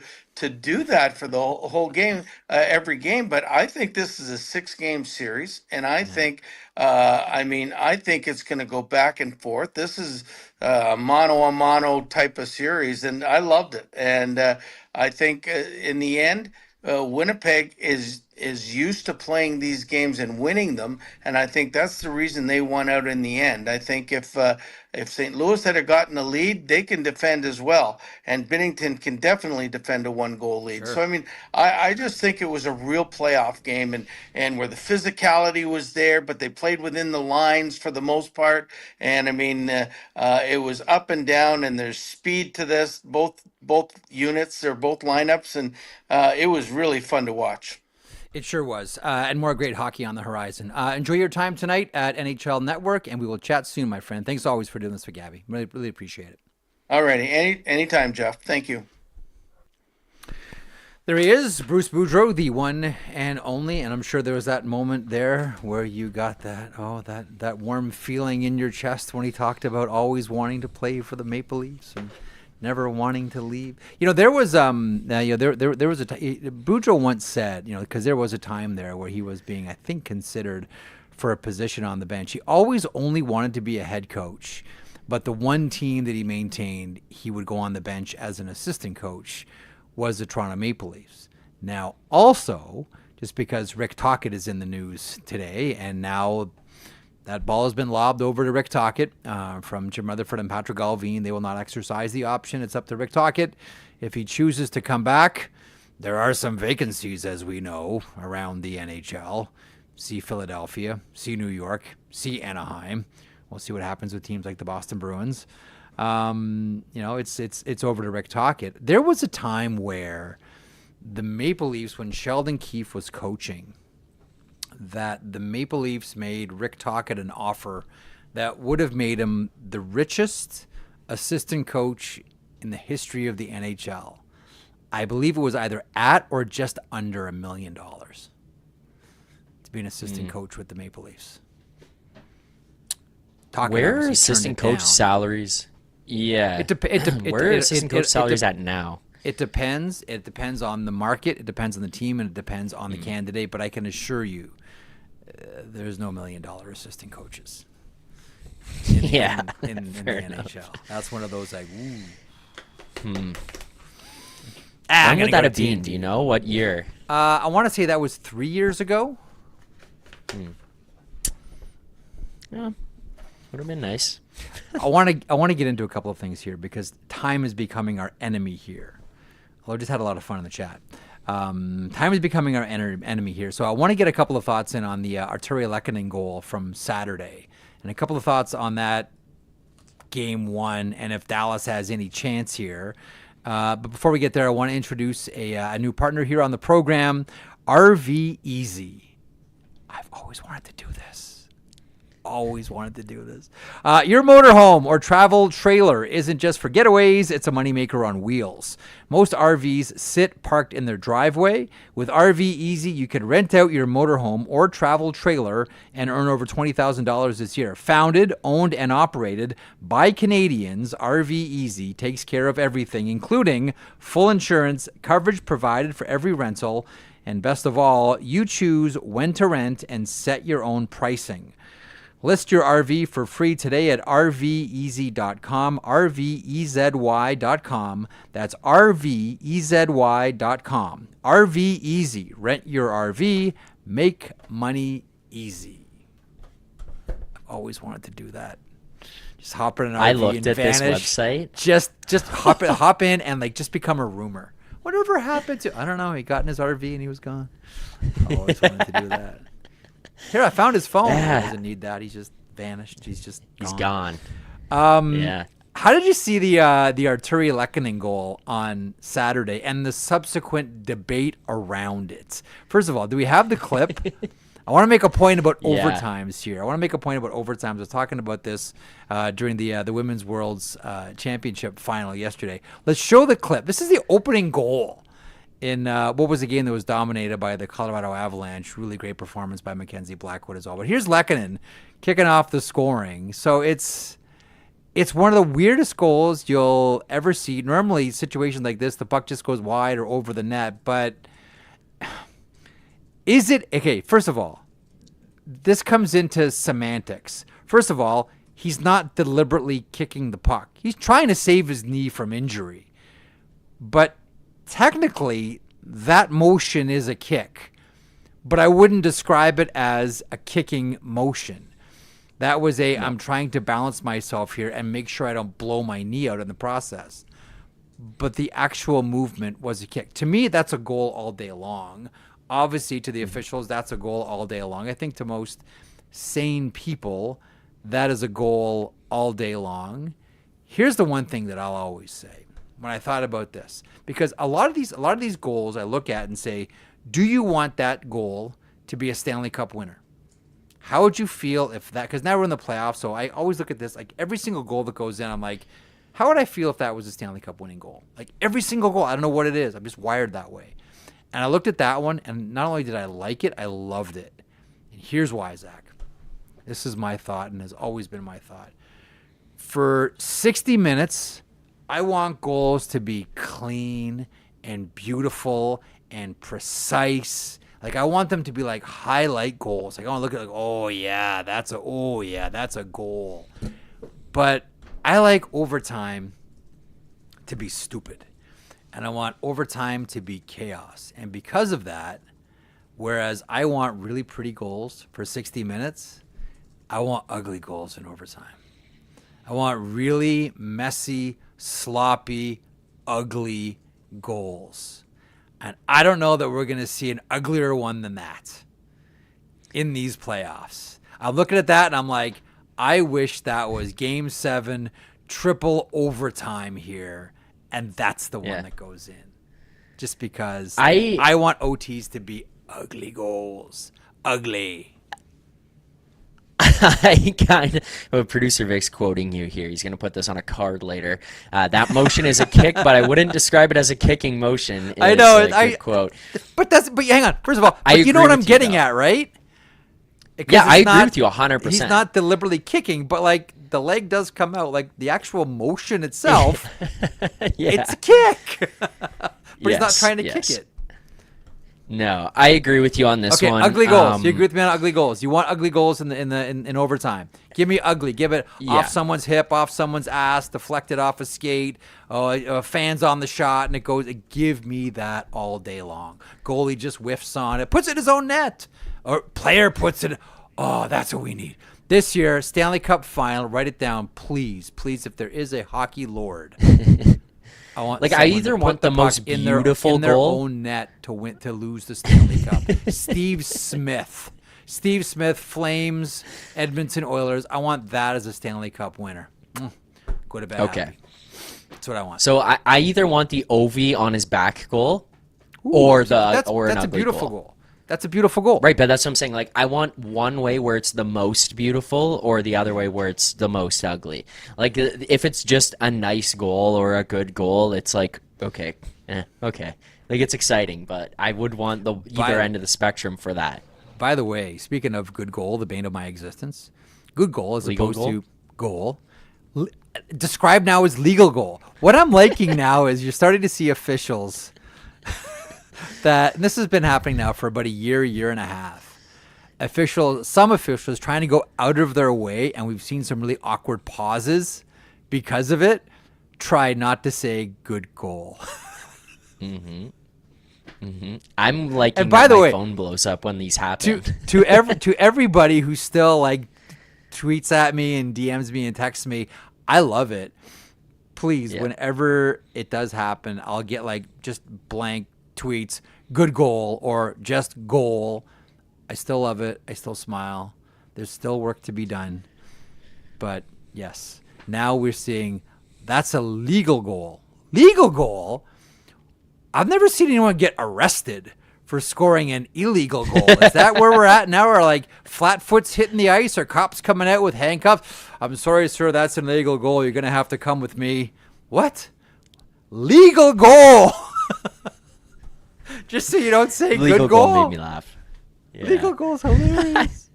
do that for the whole game, every game. But I think this is a 6-game series, and I think, I think it's going to go back and forth. This is a mano-a-mano type of series, and I loved it. And I think in the end, Winnipeg is used to playing these games and winning them, and I think that's the reason they won out in the end. I think if St. Louis had gotten a lead, they can defend as well, and Binnington can definitely defend a 1-goal lead. Sure. So I mean, I just think it was a real playoff game, and where the physicality was there, but they played within the lines for the most part, and I mean, it was up and down, and there's speed to this, both units or both lineups, and it was really fun to watch. It sure was. And more great hockey on the horizon. Enjoy your time tonight at NHL Network, and we will chat soon, my friend. Thanks always for doing this for Gabby. Really, really appreciate it. All righty. Anytime, Jeff. Thank you. There he is, Bruce Boudreau, the one and only. And I'm sure there was that moment there where you got that warm feeling in your chest when he talked about always wanting to play for the Maple Leafs and never wanting to leave. There was there was Boudreau once said, because there was a time there where he was being, I think, considered for a position on the bench. He always only wanted to be a head coach, but the one team that he maintained he would go on the bench as an assistant coach was the Toronto Maple Leafs. Now, also, just because Rick Tocchet is in the news today, and now that ball has been lobbed over to Rick Tocchet from Jim Rutherford and Patrick Allvin. They will not exercise the option. It's up to Rick Tocchet. If he chooses to come back, there are some vacancies, as we know, around the NHL. See Philadelphia, see New York, see Anaheim. We'll see what happens with teams like the Boston Bruins. It's over to Rick Tocchet. There was a time where the Maple Leafs, when Sheldon Keefe was coaching, that the Maple Leafs made Rick Tocchet an offer that would have made him the richest assistant coach in the history of the NHL. I believe it was either at or just under $1 million to be an assistant coach with the Maple Leafs. Where are assistant coach salaries? Yeah. Where are assistant coach salaries at now? It depends. It depends on the market. It depends on the team, and it depends on the candidate. But I can assure you, there's no $1 million assistant coaches. In the NHL. That's one of those ooh. When would that have been? Do you know what year? I want to say that was 3 years ago. Yeah, would have been nice. I want to get into a couple of things here because time is becoming our enemy here. Although I just had a lot of fun in the chat. Time is becoming our enemy here. So I want to get a couple of thoughts in on the Artturi Lekhonen goal from Saturday. And a couple of thoughts on that Game 1 and if Dallas has any chance here. But before we get there, I want to introduce a new partner here on the program, RV Easy. I've always wanted to do this. Your motorhome or travel trailer isn't just for getaways, it's a moneymaker on wheels. Most RVs sit parked in their driveway. With RV Easy, you can rent out your motorhome or travel trailer and earn over $20,000 this year. Founded, owned, and operated by Canadians, RV Easy takes care of everything, including full insurance, coverage provided for every rental, and best of all, you choose when to rent and set your own pricing. List your RV for free today at rvezy.com, rvezy.com. That's rvezy.com. RV Easy. Rent your RV. Make money easy. I've always wanted to do that. Just hop in an RV I looked and at vanish. this website. Just hop in and like just become a rumor. Whatever happened to? I don't know. He got in his RV and he was gone. I always wanted to do that. Here, I found his phone. Yeah. He doesn't need that. He's just vanished. He's gone. Yeah. How did you see the Artturi Lekhonen goal on Saturday and the subsequent debate around it? First of all, do we have the clip? I want to make a point about overtimes here. I was talking about this during the Women's World's Championship final yesterday. Let's show the clip. This is the opening goal in what was a game that was dominated by the Colorado Avalanche. Really great performance by Mackenzie Blackwood as well. But here's Lekhonen kicking off the scoring. So it's one of the weirdest goals you'll ever see. Normally, situations like this, the puck just goes wide or over the net. But is it... Okay, first of all, this comes into semantics. First of all, he's not deliberately kicking the puck. He's trying to save his knee from injury. But technically, that motion is a kick, but I wouldn't describe it as a kicking motion. That was I'm trying to balance myself here and make sure I don't blow my knee out in the process. But the actual movement was a kick. To me, that's a goal all day long. Obviously, to the officials, that's a goal all day long. I think to most sane people, that is a goal all day long. Here's the one thing that I'll always say when I thought about this, because a lot of these goals I look at and say, do you want that goal to be a Stanley Cup winner? How would you feel if that, because now we're in the playoffs, so I always look at this, like every single goal that goes in, I'm like, how would I feel if that was a Stanley Cup winning goal? Like every single goal, I don't know what it is. I'm just wired that way. And I looked at that one, and not only did I like it, I loved it. And here's why, Zach. This is my thought and has always been my thought. For 60 minutes, I want goals to be clean and beautiful and precise. Like I want them to be like highlight goals. Like I want to look at like, oh yeah, that's a goal. But I like overtime to be stupid. And I want overtime to be chaos. And because of that, whereas I want really pretty goals for 60 minutes, I want ugly goals in overtime. I want really messy, sloppy, ugly goals. And I don't know that we're going to see an uglier one than that in these playoffs. I'm looking at that and I'm like, I wish that was Game 7, triple overtime here. And that's the one that goes in. Just because I want OTs to be ugly goals. Ugly. I kind of, well, producer Vic's quoting you here. He's going to put this on a card later. That motion is a kick, but I wouldn't describe it as a kicking motion. I know. Good quote. But hang on. First of all, you know what I'm getting at, right? Yeah, I agree with you 100%. He's not deliberately kicking, but like the leg does come out. Like the actual motion itself, it's a kick. But he's not trying to kick it. No, I agree with you on this one. Okay, ugly goals. You agree with me on ugly goals. You want ugly goals in overtime. Give me ugly. Give it off someone's hip, off someone's ass, deflected off a skate, fans on the shot, and it goes. Give me that all day long. Goalie just whiffs on it, puts it in his own net, or player puts it. Oh, that's what we need. This year, Stanley Cup final, write it down, please. Please, if there is a hockey lord. I want I either want the most beautiful in their own net to lose the Stanley Cup. Steve Smith, Flames, Edmonton Oilers. I want that as a Stanley Cup winner. Go to bed. Okay. happy. That's what I want. So I either want the OV on his back goal Ooh, or that's an a ugly beautiful goal. goal. That's a beautiful goal. Right, but that's what I'm saying. Like, I want one way where it's the most beautiful or the other way where it's the most ugly. Like, if it's just a nice goal or a good goal, it's like, okay. Like, it's exciting, but I would want the either end of the spectrum for that. By the way, speaking of good goal, the bane of my existence, good goal as Legal opposed to goal. Described now as legal goal. What I'm liking now is you're starting to see officials that, and this has been happening now for about a year and a half. Some officials trying to go out of their way, and we've seen some really awkward pauses because of it. Try not to say good goal. I'm liking And by that the my way, phone blows up when these happen. to everybody who still like tweets at me and DMs me and texts me, I love it. Please, whenever it does happen, I'll get like just blank tweets, good goal or just goal. I still love it. I still smile. There's still work to be done. But yes, now we're seeing that's a legal goal. Legal goal? I've never seen anyone get arrested for scoring an illegal goal. Is that where we're at now? Are like flatfoots hitting the ice or cops coming out with handcuffs? I'm sorry, sir, that's an illegal goal. You're going to have to come with me. What? Legal goal. Just so you don't say Legal good goal. goal made me laugh. Yeah. Legal goal is hilarious.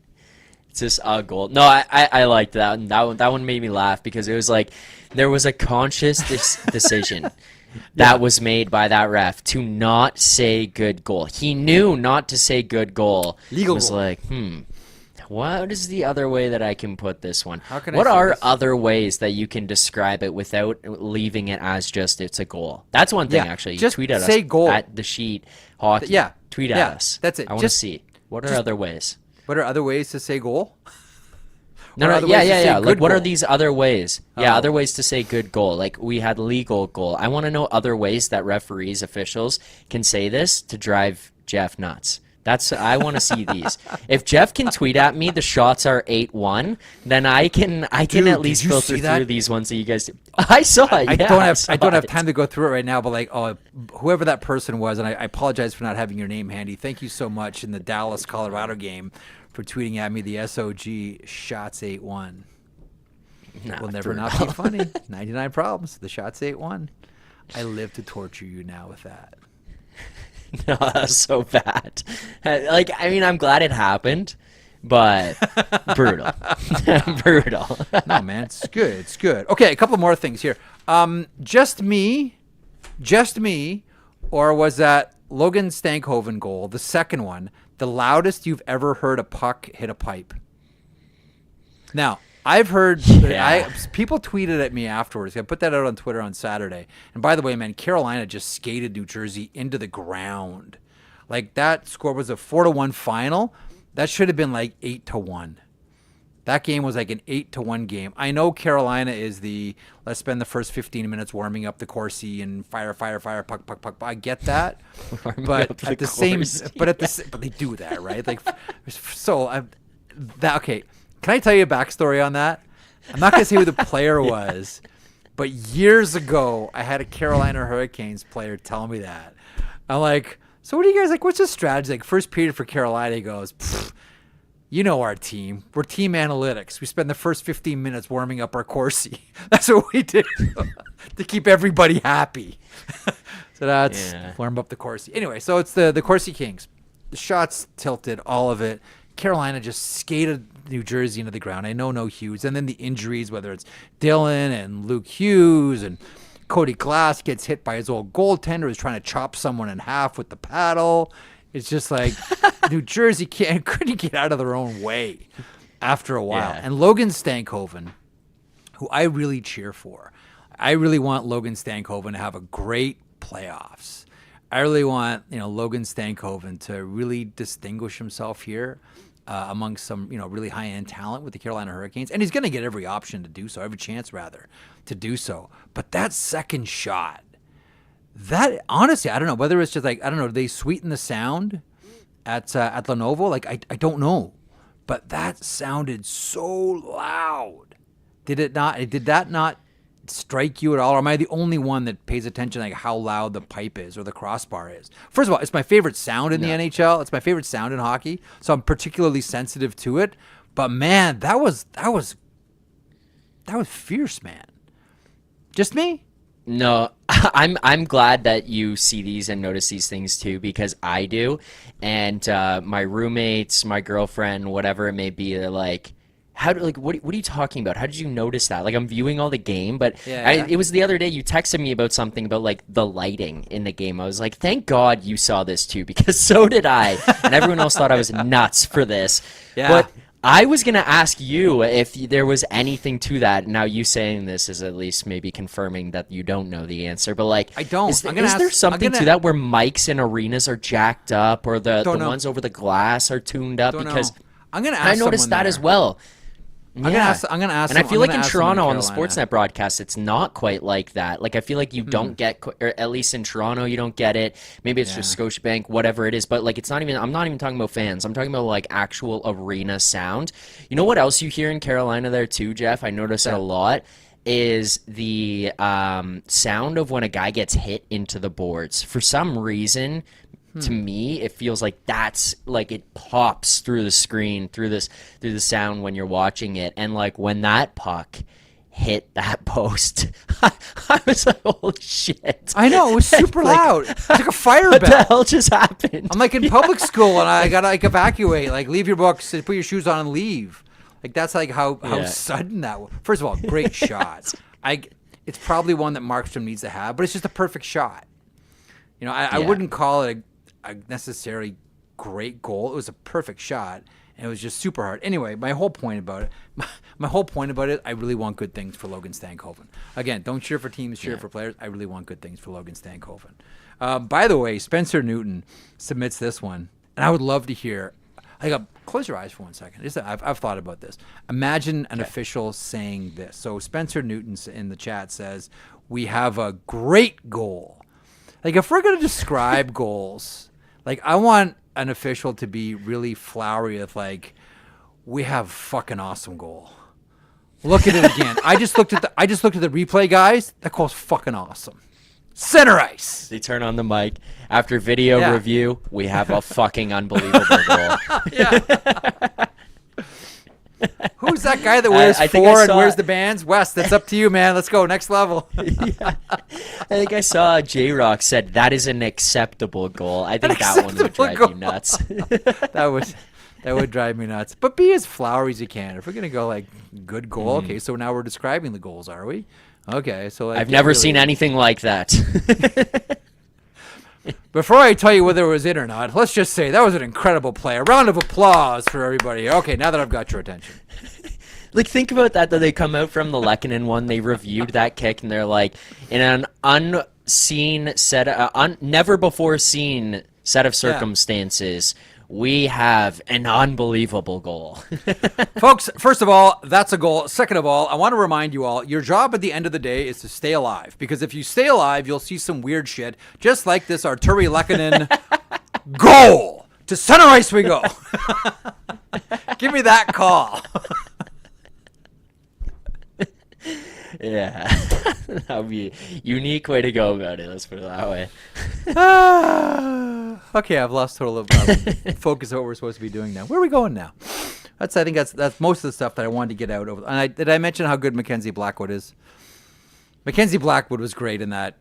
It's just a goal. No, I liked that one. That one made me laugh because it was like there was a conscious decision that was made by that ref to not say good goal. He knew not to say good goal. Legal It was goal. like, what is the other way that I can put this one? How can I what say are this? other ways that you can describe it without leaving it as just it's a goal? That's one thing, Yeah, actually. just Tweet at say us goal. at the sheet hockey. Yeah, Tweet yeah, at us. that's it. I want to Just- see. What are other ways? What are other ways to say goal? No, What no, other yeah, ways to say yeah. Like, good what are goal? these other ways? Yeah, Oh. other ways to say good goal. Like, we had legal goal. I want to know other ways that referees, officials can say this to drive Jeff nuts. I want to see these. If Jeff can tweet at me, the shots are 8-1, then I can Dude, at least did you filter see that? through these ones that you guys. I saw it. I yeah, don't have it. time to go through it right now, but like, whoever that person was, and I apologize for not having your name handy. Thank you so much in the Dallas Colorado game for tweeting at me the SOG shots 8-1. Nah, Will never brutal. not be funny. 99 problems. The shots 8-1. I live to torture you now with that. No, that's so bad. Like, I mean, I'm glad it happened, but brutal. Brutal. No, man, it's good. It's good. Okay, a couple more things here. Just me, or was that Logan Stankhoven goal, the second one, the loudest you've ever heard a puck hit a pipe? Now, I've heard people tweeted at me afterwards. I put that out on Twitter on Saturday. And by the way, man, Carolina just skated New Jersey into the ground. Like, that score was a 4-1 final. That should have been like 8-1. That game was like an 8-1 game. I know Carolina is let's spend the first 15 minutes warming up the Corsi and fire, puck. I get that, but at the same, but they do that, right? Like, so okay. Can I tell you a backstory on that? I'm not gonna say who the player was, but years ago I had a Carolina Hurricanes player tell me that. I'm like, so what do you guys like? What's the strategy? Like, first period for Carolina, he goes, you know our team. We're team analytics. We spend the first 15 minutes warming up our Corsi. That's what we do to keep everybody happy. So that's warm up the Corsi. Anyway, so it's the Corsi Kings. The shots tilted, all of it. Carolina just skated New Jersey into the ground. I know no Hughes. And then the injuries, whether it's Dylan and Luke Hughes and Cody Glass gets hit by his old goaltender who's trying to chop someone in half with the paddle. It's just like New Jersey couldn't get out of their own way after a while. Yeah. And Logan Stankhoven, who I really cheer for. I really want Logan Stankhoven to have a great playoffs. I really want, Logan Stankhoven to really distinguish himself here among some, really high-end talent with the Carolina Hurricanes. And he's going to get every option to do so, every chance, rather, to do so. But that second shot, that, honestly, I don't know, whether it's just like, I don't know, do they sweeten the sound at Lenovo? Like, I don't know. But that sounded so loud. Did that not strike you at all? Or am I the only one that pays attention like how loud the pipe is or the crossbar is? First of all, it's my favorite sound in the NHL. It's my favorite sound in hockey, so I'm particularly sensitive to it. But man, that was fierce, man. Just me? No, I'm glad that you see these and notice these things too, because I do. And my roommates, my girlfriend, whatever it may be, they're like, what are you talking about? How did you notice that? Like, I'm viewing all the game, but it was the other day you texted me about something about like the lighting in the game. I was like, thank God you saw this too, because so did I. And everyone else thought I was nuts for this. Yeah. But I was going to ask you if there was anything to that. Now, you saying this is at least maybe confirming that you don't know the answer. But, like, I don't. Is there something to that where mics in arenas are jacked up or the ones over the glass are tuned up? Because I'm gonna ask I noticed that as well. I'm gonna ask. And I feel like in Toronto on the Sportsnet broadcast, it's not quite like that. Like, I feel like you don't get, or at least in Toronto, you don't get it. Maybe it's just Scotiabank, whatever it is. But like, I'm not even talking about fans. I'm talking about like actual arena sound. You know what else you hear in Carolina there too, Jeff? I notice it a lot. Is the sound of when a guy gets hit into the boards. For some reason, to me, it feels like that's like it pops through the screen, through the sound when you're watching it. And like when that puck hit that post, I was like, holy shit. I know, it was super loud. It's like a fire what bell. the hell just happened? I'm like in public school and I gotta like evacuate, like leave your books, put your shoes on and leave. Like that's like how sudden that was. First of all, great shot. It's probably one that Markstrom needs to have, but it's just a perfect shot. You know, I wouldn't call it a necessarily great goal. It was a perfect shot, and it was just super hard. Anyway, my whole point about it, I really want good things for Logan Stankoven. Again, don't cheer for teams, cheer for players. I really want good things for Logan Stankoven. By the way, Spencer Newton submits this one, and I would love to hear. Close your eyes for 1 second. I've thought about this. Imagine an official saying this. So Spencer Newton in the chat says, "We have a great goal." Like if we're going to describe goals, like I want an official to be really flowery with like, "We have fucking awesome goal. Look at it again." I just looked at the replay, guys. That goal's fucking awesome. Center ice. They turn on the mic. After video review, we have a fucking unbelievable goal. Who's that guy that wears four and wears the bands? Wes, that's up to you, man. Let's go. Next level. I think I saw J-Rock said that is an acceptable goal. I think that one would drive you nuts. That would drive me nuts. But be as flowery as you can. If we're going to go like good goal, okay, so now we're describing the goals, are we? Okay, so like, I've never seen anything like that. Before I tell you whether it was in or not, let's just say that was an incredible play. A round of applause for everybody here. Okay, now that I've got your attention. Like, think about that, though. They come out from the Lekhonen one, they reviewed that kick, and they're like, in an unseen set, never before seen set of circumstances, we have an unbelievable goal. Folks, first of all, that's a goal. Second of all, I want to remind you all, your job at the end of the day is to stay alive. Because if you stay alive, you'll see some weird shit. Just like this Arturi Lekhonen goal. To center ice we go. Give me that call. Yeah. That would be a unique way to go about it. Let's put it that way. Okay, I've lost total of focus of what we're supposed to be doing now. Where are we going now? I think that's most of the stuff that I wanted to get out. Did I mention how good Mackenzie Blackwood is? Mackenzie Blackwood was great in that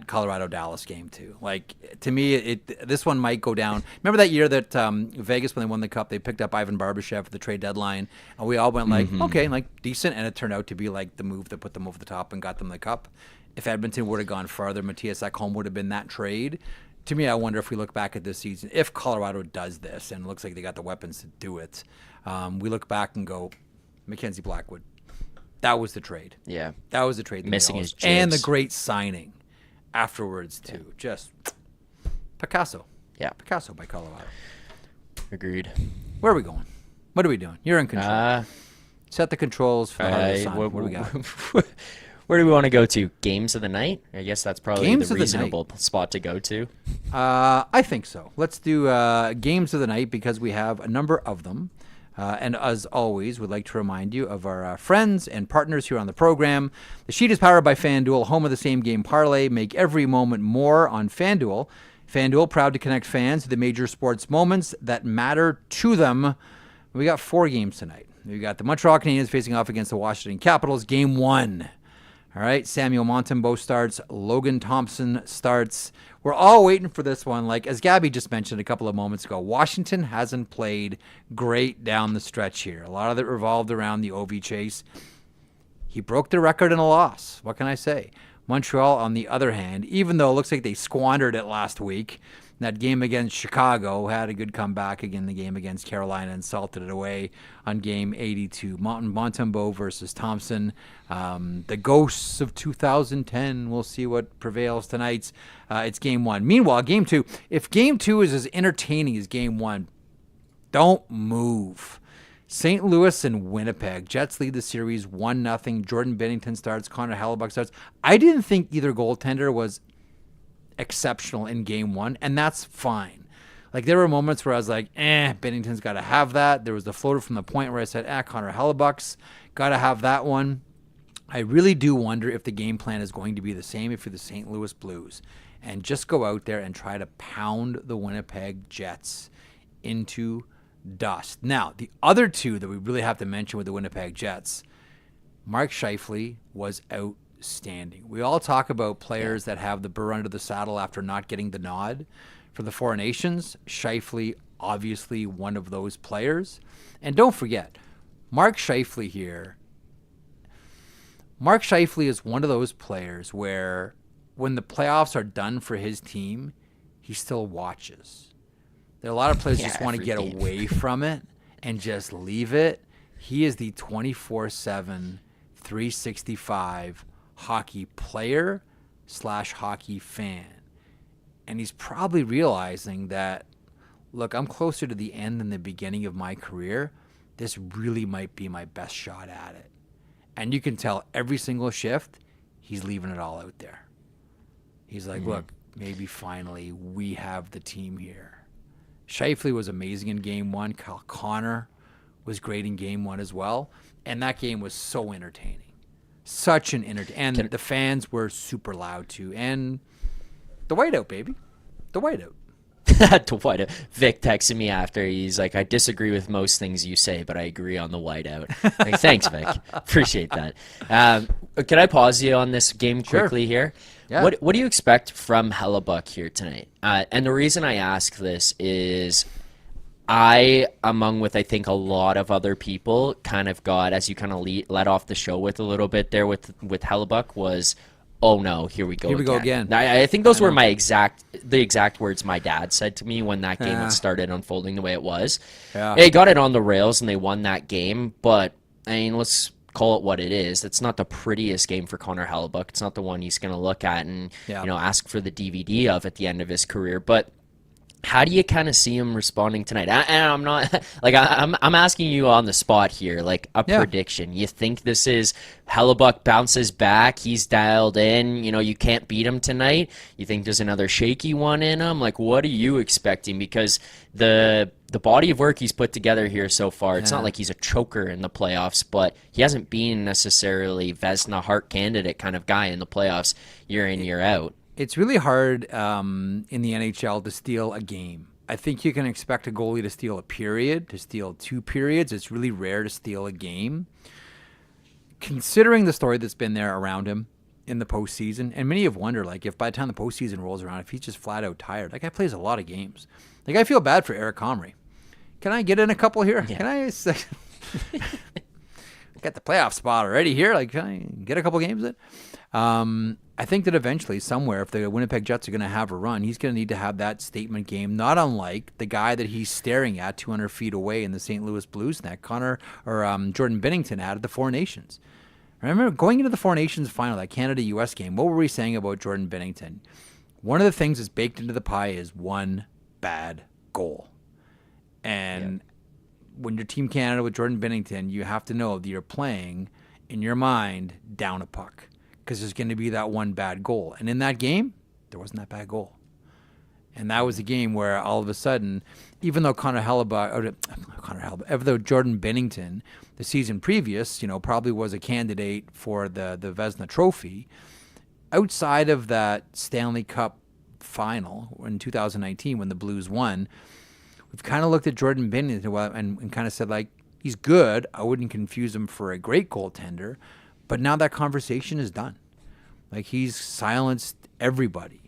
Colorado Dallas game too. Like to me, this one might go down. Remember that year that Vegas, when they won the cup, they picked up Ivan Barbashev at the trade deadline, and we all went like, okay, like decent, and it turned out to be like the move that put them over the top and got them the cup. If Edmonton would have gone farther, Matthias Ekholm would have been that trade. To me, I wonder if we look back at this season, if Colorado does this, and it looks like they got the weapons to do it, we look back and go, Mackenzie Blackwood. That was the trade. Yeah. That was the trade. Missing his jibs. And the great signing afterwards, too. Yeah. Just Picasso. Yeah. Picasso by Colorado. Agreed. Where are we going? What are we doing? You're in control. Set the controls for the heart of the sun. What do we got? Where do we want to go to? Games of the night? I guess that's probably the reasonable spot to go to. I think so. Let's do games of the night because we have a number of them. And as always, we'd like to remind you of our friends and partners here on the program. The Sheet is powered by FanDuel, home of the same game parlay. Make every moment more on FanDuel. FanDuel, proud to connect fans to the major sports moments that matter to them. We got 4 games tonight. We got the Montreal Canadiens facing off against the Washington Capitals, game 1. All right, Samuel Montembeault starts. Logan Thompson starts. We're all waiting for this one. Like, as Gabby just mentioned a couple of moments ago, Washington hasn't played great down the stretch here. A lot of it revolved around the OV chase. He broke the record in a loss. What can I say? Montreal, on the other hand, even though it looks like they squandered it last week, that game against Chicago had a good comeback again. The game against Carolina and salted it away on game 82. Montembeault versus Thompson. The ghosts of 2010. We'll see what prevails tonight. It's game 1. Meanwhile, game 2. If game 2 is as entertaining as game 1, don't move. St. Louis and Winnipeg. Jets lead the series 1-0. Jordan Binnington starts. Connor Hellebuck starts. I didn't think either goaltender was exceptional in game 1, and that's fine. Like, there were moments where I was like, Binnington's got to have that. There was the floater from the point where I said, Connor Hellebuck's got to have that one. I really do wonder if the game plan is going to be the same if you're the St. Louis Blues, and just go out there and try to pound the Winnipeg Jets into dust. Now, the other two that we really have to mention with the Winnipeg Jets, Mark Scheifele was outstanding. We all talk about players that have the burr under the saddle after not getting the nod for the Four Nations. Scheifele, obviously one of those players. And don't forget, Mark Scheifele here. Mark Scheifele is one of those players where when the playoffs are done for his team, he still watches. There are a lot of players just want to get away from it and just leave it. He is the 24/7, 365 hockey player / hockey fan. And he's probably realizing that, look, I'm closer to the end than the beginning of my career. This really might be my best shot at it. And you can tell every single shift, he's leaving it all out there. He's like, look, maybe finally we have the team here. Scheifele was amazing in game 1. Kyle Connor was great in game 1 as well. And that game was so entertaining. Such an entertaining. And the fans were super loud too. And the whiteout, baby. The whiteout. The whiteout. Vic texted me after. He's like, I disagree with most things you say, but I agree on the whiteout. Like, thanks, Vic. Appreciate that. Can I pause you on this game quickly here? Yeah. What do you expect from Hellebuck here tonight? And the reason I ask this is I, among with I think a lot of other people, kind of got, as you kind of let off the show with a little bit there with Hellebuck, was, oh no, here we go again. I think those were the exact words my dad said to me when that game had started unfolding the way it was. Yeah. They got it on the rails and they won that game, but I mean, let's call it what it is. It's not the prettiest game for Connor Hellebuck. It's not the one he's going to look at and ask for the DVD of at the end of his career. But how do you kind of see him responding tonight? And I'm not like I'm asking you on the spot here, like a prediction. You think this is Hellebuck bounces back? He's dialed in. You can't beat him tonight. You think there's another shaky one in him? Like, what are you expecting? Because the body of work he's put together here so far, it's not like he's a choker in the playoffs, but he hasn't been necessarily Vezina Hart candidate kind of guy in the playoffs year in, year out. It's really hard in the NHL to steal a game. I think you can expect a goalie to steal a period, to steal 2 periods. It's really rare to steal a game. Considering the story that's been there around him in the postseason, and many have wondered, like, if by the time the postseason rolls around, if he's just flat out tired. That guy plays a lot of games. Like, I feel bad for Eric Comrie. Can I get in a couple here? Yeah. Can I get the playoff spot already here? Like, can I get a couple games in? I think that eventually, somewhere, if the Winnipeg Jets are going to have a run, he's going to need to have that statement game, not unlike the guy that he's staring at 200 feet away in the St. Louis Blues net, Jordan Binnington had at the Four Nations. Remember, going into the Four Nations final, that Canada-U.S. game, what were we saying about Jordan Binnington? One of the things that's baked into the pie is one bad goal. And when you're Team Canada with Jordan Binnington, you have to know that you're playing, in your mind, down a puck. Because there's going to be that one bad goal. And in that game, there wasn't that bad goal. And that was a game where all of a sudden, even though even though Jordan Binnington, the season previous, probably was a candidate for the Vezina Trophy, outside of that Stanley Cup final in 2019 when the Blues won, we've kind of looked at Jordan Binnington and kind of said, like, he's good. I wouldn't confuse him for a great goaltender. But now that conversation is done. Like, he's silenced everybody.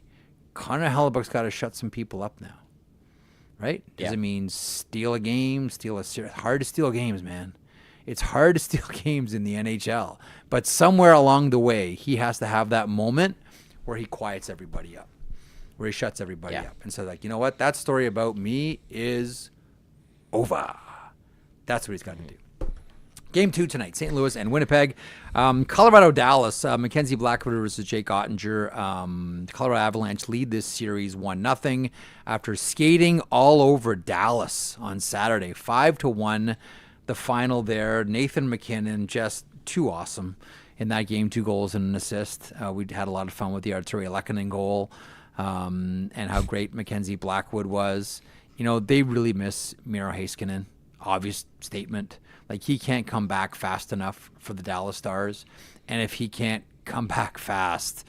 Connor Hellebuck's got to shut some people up now, right? Does it mean steal a game, steal a series? Hard to steal games, man. It's hard to steal games in the NHL. But somewhere along the way, he has to have that moment where he quiets everybody up, where he shuts everybody up and says, like, you know what? That story about me is over. That's what he's got to do. Game 2 tonight, St. Louis and Winnipeg. Colorado-Dallas, Mackenzie Blackwood versus Jake Ottinger. The Colorado Avalanche lead this series 1-0 after skating all over Dallas on Saturday. 5-1, the final there. Nathan MacKinnon, just too awesome in that game. 2 goals and an assist. We had a lot of fun with the Artturi Lekhonen goal and how great Mackenzie Blackwood was. They really miss Miro Heiskanen. Obvious statement. Like, he can't come back fast enough for the Dallas Stars. And if he can't come back fast,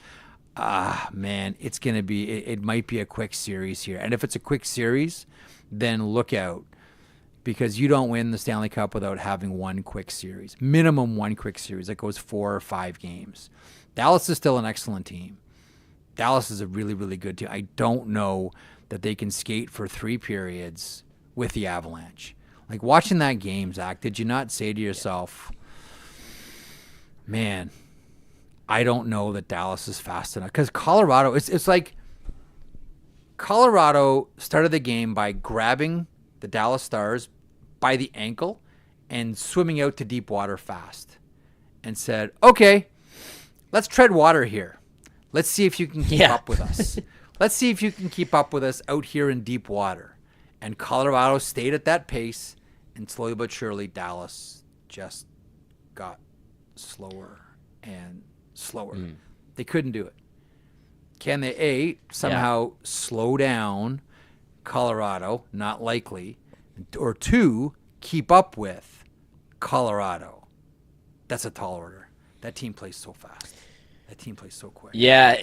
man, it might be a quick series here. And if it's a quick series, then look out. Because you don't win the Stanley Cup without having one quick series. Minimum one quick series that goes 4 or 5 games. Dallas is still an excellent team. Dallas is a really, really good team. I don't know that they can skate for 3 periods with the Avalanche. Like, watching that game, Zach, did you not say to yourself, man, I don't know that Dallas is fast enough? Because Colorado, it's like Colorado started the game by grabbing the Dallas Stars by the ankle and swimming out to deep water fast and said, okay, let's tread water here. Let's see if you can keep up with us. Let's see if you can keep up with us out here in deep water. And Colorado stayed at that pace. And slowly but surely, Dallas just got slower and slower. They couldn't do it. Can they, somehow slow down Colorado? Not likely. Or 2, keep up with Colorado? That's a tall order. That team plays so fast. That team plays so quick. Yeah.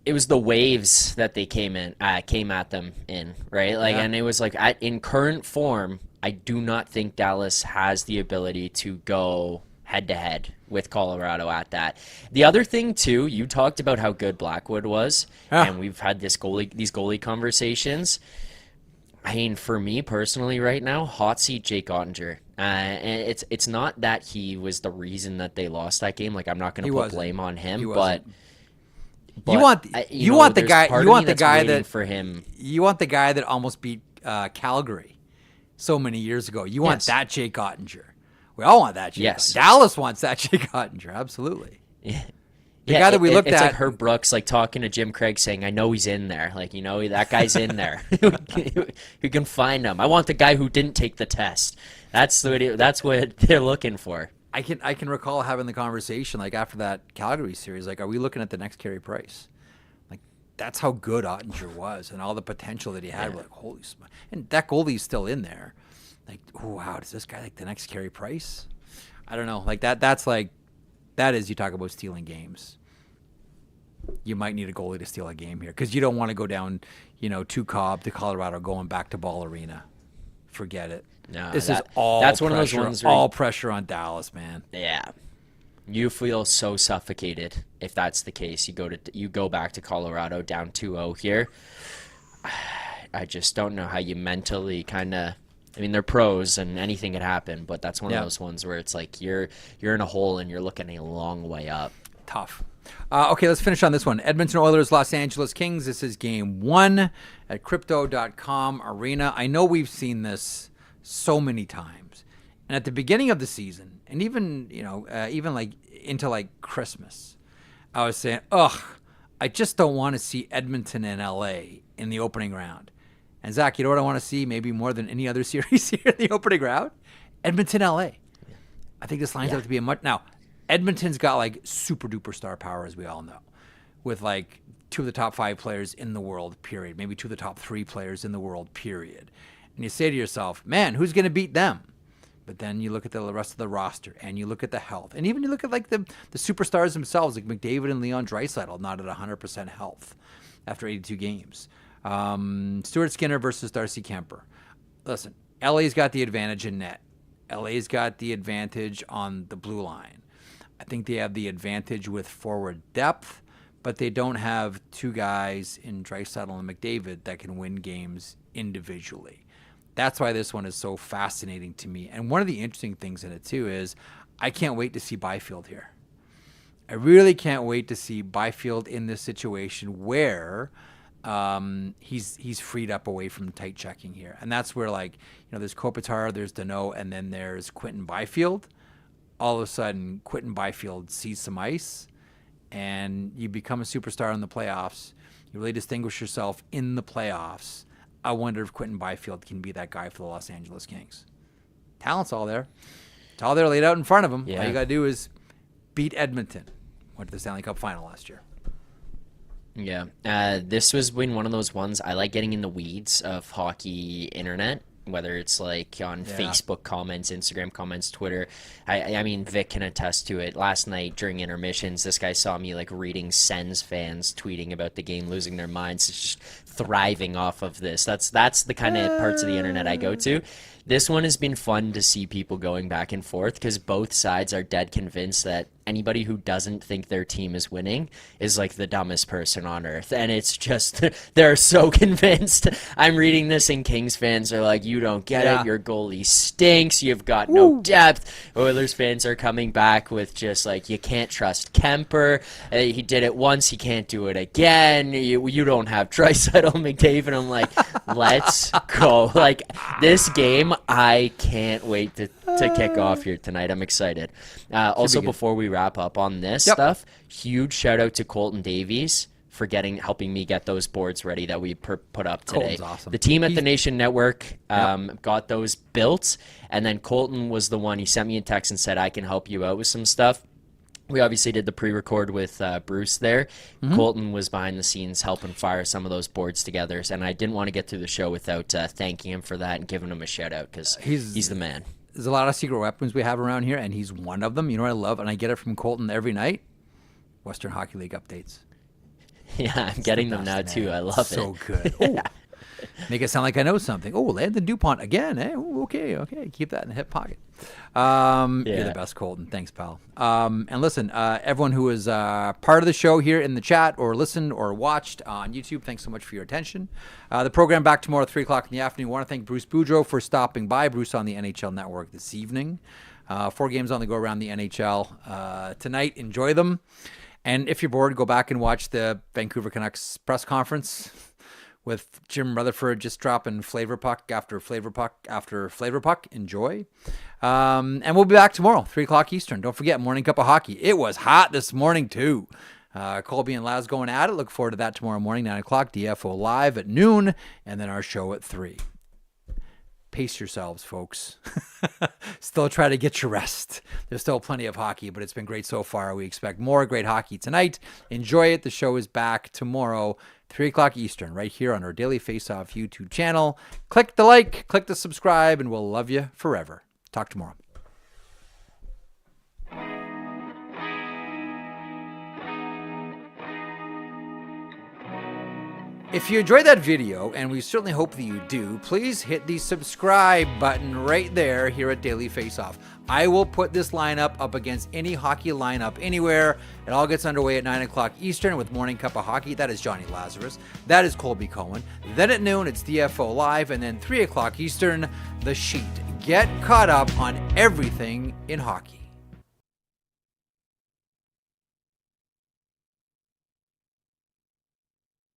It was the waves that they came at them in, right? And it was like, in current form, I do not think Dallas has the ability to go head-to-head with Colorado at that. The other thing, too, you talked about how good Blackwood was, and we've had these goalie conversations. I mean, for me personally right now, hot seat Jake Ottinger. And it's not that he was the reason that they lost that game. Like, I'm not going to put blame on him, but you want the guy that for him. You want the guy that almost beat Calgary so many years ago. You want that Jake Ottinger. We all want that Jake. Yes. Dallas wants that Jake Ottinger. Absolutely. Yeah. The guy that we looked it's at. It's like Herb Brooks, like, talking to Jim Craig saying, I know he's in there. Like, that guy's in there. Who can find him? I want the guy who didn't take the test. That's what they're looking for. I can recall having the conversation, like, after that Calgary series, like, are we looking at the next Carey Price? Like, that's how good Ottinger was and all the potential that he had. We're like, holy smokes. And that goalie's still in there. Like, oh, wow, is this guy like the next Carey Price? I don't know. Like, that is, you talk about stealing games. You might need a goalie to steal a game here because you don't want to go down, to Cobb to Colorado going back to Ball Arena. Forget it. No, that's pressure, one of those ones. All pressure on Dallas, man. Yeah, you feel so suffocated if that's the case. You go back to Colorado down 2-0 here. I just don't know how you mentally kind of. I mean, they're pros and anything could happen, but that's one of those ones where it's like you're in a hole and you're looking a long way up. Tough. Okay, let's finish on this one. Edmonton Oilers, Los Angeles Kings. This is game 1 at Crypto.com Arena. I know we've seen this so many times. And at the beginning of the season, and even like into like Christmas, I was saying, I just don't want to see Edmonton and LA in the opening round. And Zach, you know what I want to see maybe more than any other series here in the opening round? Edmonton, LA. I think this lines up to be a much. Now, Edmonton's got like super duper star power, as we all know, with like 2 of the top 5 players in the world, period. Maybe 2 of the top 3 players in the world, period. And you say to yourself, man, who's going to beat them? But then you look at the rest of the roster, and you look at the health, and even you look at like the superstars themselves, like McDavid and Leon Draisaitl, not at 100% health after 82 games. Stuart Skinner versus Darcy Kemper. Listen, LA's got the advantage in net. LA's got the advantage on the blue line. I think they have the advantage with forward depth, but they don't have 2 guys in Draisaitl and McDavid that can win games individually. That's why this one is so fascinating to me. And one of the interesting things in it, too, is I can't wait to see Byfield here. I really can't wait to see Byfield in this situation where he's freed up away from tight checking here. And that's where, like, there's Kopitar, there's Danault, and then there's Quinton Byfield. All of a sudden, Quinton Byfield sees some ice, and you become a superstar in the playoffs. You really distinguish yourself in the playoffs. I wonder if Quinton Byfield can be that guy for the Los Angeles Kings. Talent's all there. It's all there laid out in front of him. Yeah. All you got to do is beat Edmonton. Went to the Stanley Cup final last year. Yeah. This was one of those ones I like getting in the weeds of hockey internet, whether it's like on Facebook comments, Instagram comments, Twitter. I mean, Vic can attest to it. Last night during intermissions, this guy saw me like reading Sens fans tweeting about the game, losing their minds, just thriving off of this. That's the kind of parts of the internet I go to. This one has been fun to see people going back and forth because both sides are dead convinced that anybody who doesn't think their team is winning is like the dumbest person on earth. And it's just, they're so convinced. I'm reading this and Kings fans are like, you don't get it. Your goalie stinks. You've got no depth. Oilers fans are coming back with just like, you can't trust Kemper. He did it once. He can't do it again. You don't have Draisaitl, McDavid. I'm like, let's go. Like this game, I can't wait to kick off here tonight. I'm excited. Also, before we wrap up on this stuff, huge shout out to Colton Davies for helping me get those boards ready that we put up today. Colton's awesome. The team at the Nation Network got those built, and then Colton was the one. He sent me a text and said, I can help you out with some stuff. We obviously did the pre-record with Bruce there. Mm-hmm. Colton was behind the scenes helping fire some of those boards together, and I didn't want to get through the show without thanking him for that and giving him a shout-out because he's the man. There's a lot of secret weapons we have around here, and he's one of them. You know what I love? And I get it from Colton every night? Western Hockey League updates. Yeah, I'm getting them now, too. I love it. So good. Oh, make it sound like I know something. Oh, Landon DuPont again, eh? Ooh, okay. Keep that in the hip pocket. You're the best, Colton. Thanks, pal. And listen, everyone who is part of the show here in the chat or listened or watched on YouTube, thanks so much for your attention. The program back tomorrow at 3 o'clock in the afternoon. I want to thank Bruce Boudreau for stopping by. Bruce on the NHL Network this evening. 4 games on the go around the NHL tonight. Enjoy them. And if you're bored, go back and watch the Vancouver Canucks press conference with Jim Rutherford just dropping flavor puck after flavor puck after flavor puck. Enjoy. And we'll be back tomorrow, 3 o'clock Eastern. Don't forget, Morning Cup of Hockey. It was hot this morning, too. Colby and Laz going at it. Look forward to that tomorrow morning, 9 o'clock. DFO live at noon, and then our show at 3. Pace yourselves, folks. Still try to get your rest. There's still plenty of hockey, but it's been great so far. We expect more great hockey tonight. Enjoy it. The show is back tomorrow, 3 o'clock Eastern, right here on our Daily Faceoff YouTube channel. Click the like, click the subscribe, and we'll love you forever. Talk tomorrow. If you enjoyed that video, and we certainly hope that you do, please hit the subscribe button right there here at Daily Faceoff. I will put this lineup up against any hockey lineup anywhere. It all gets underway at 9 o'clock Eastern with Morning Cup of Hockey. That is Johnny Lazarus. That is Colby Cohen. Then at noon, it's DFO Live. And then 3 o'clock Eastern, The Sheet. Get caught up on everything in hockey.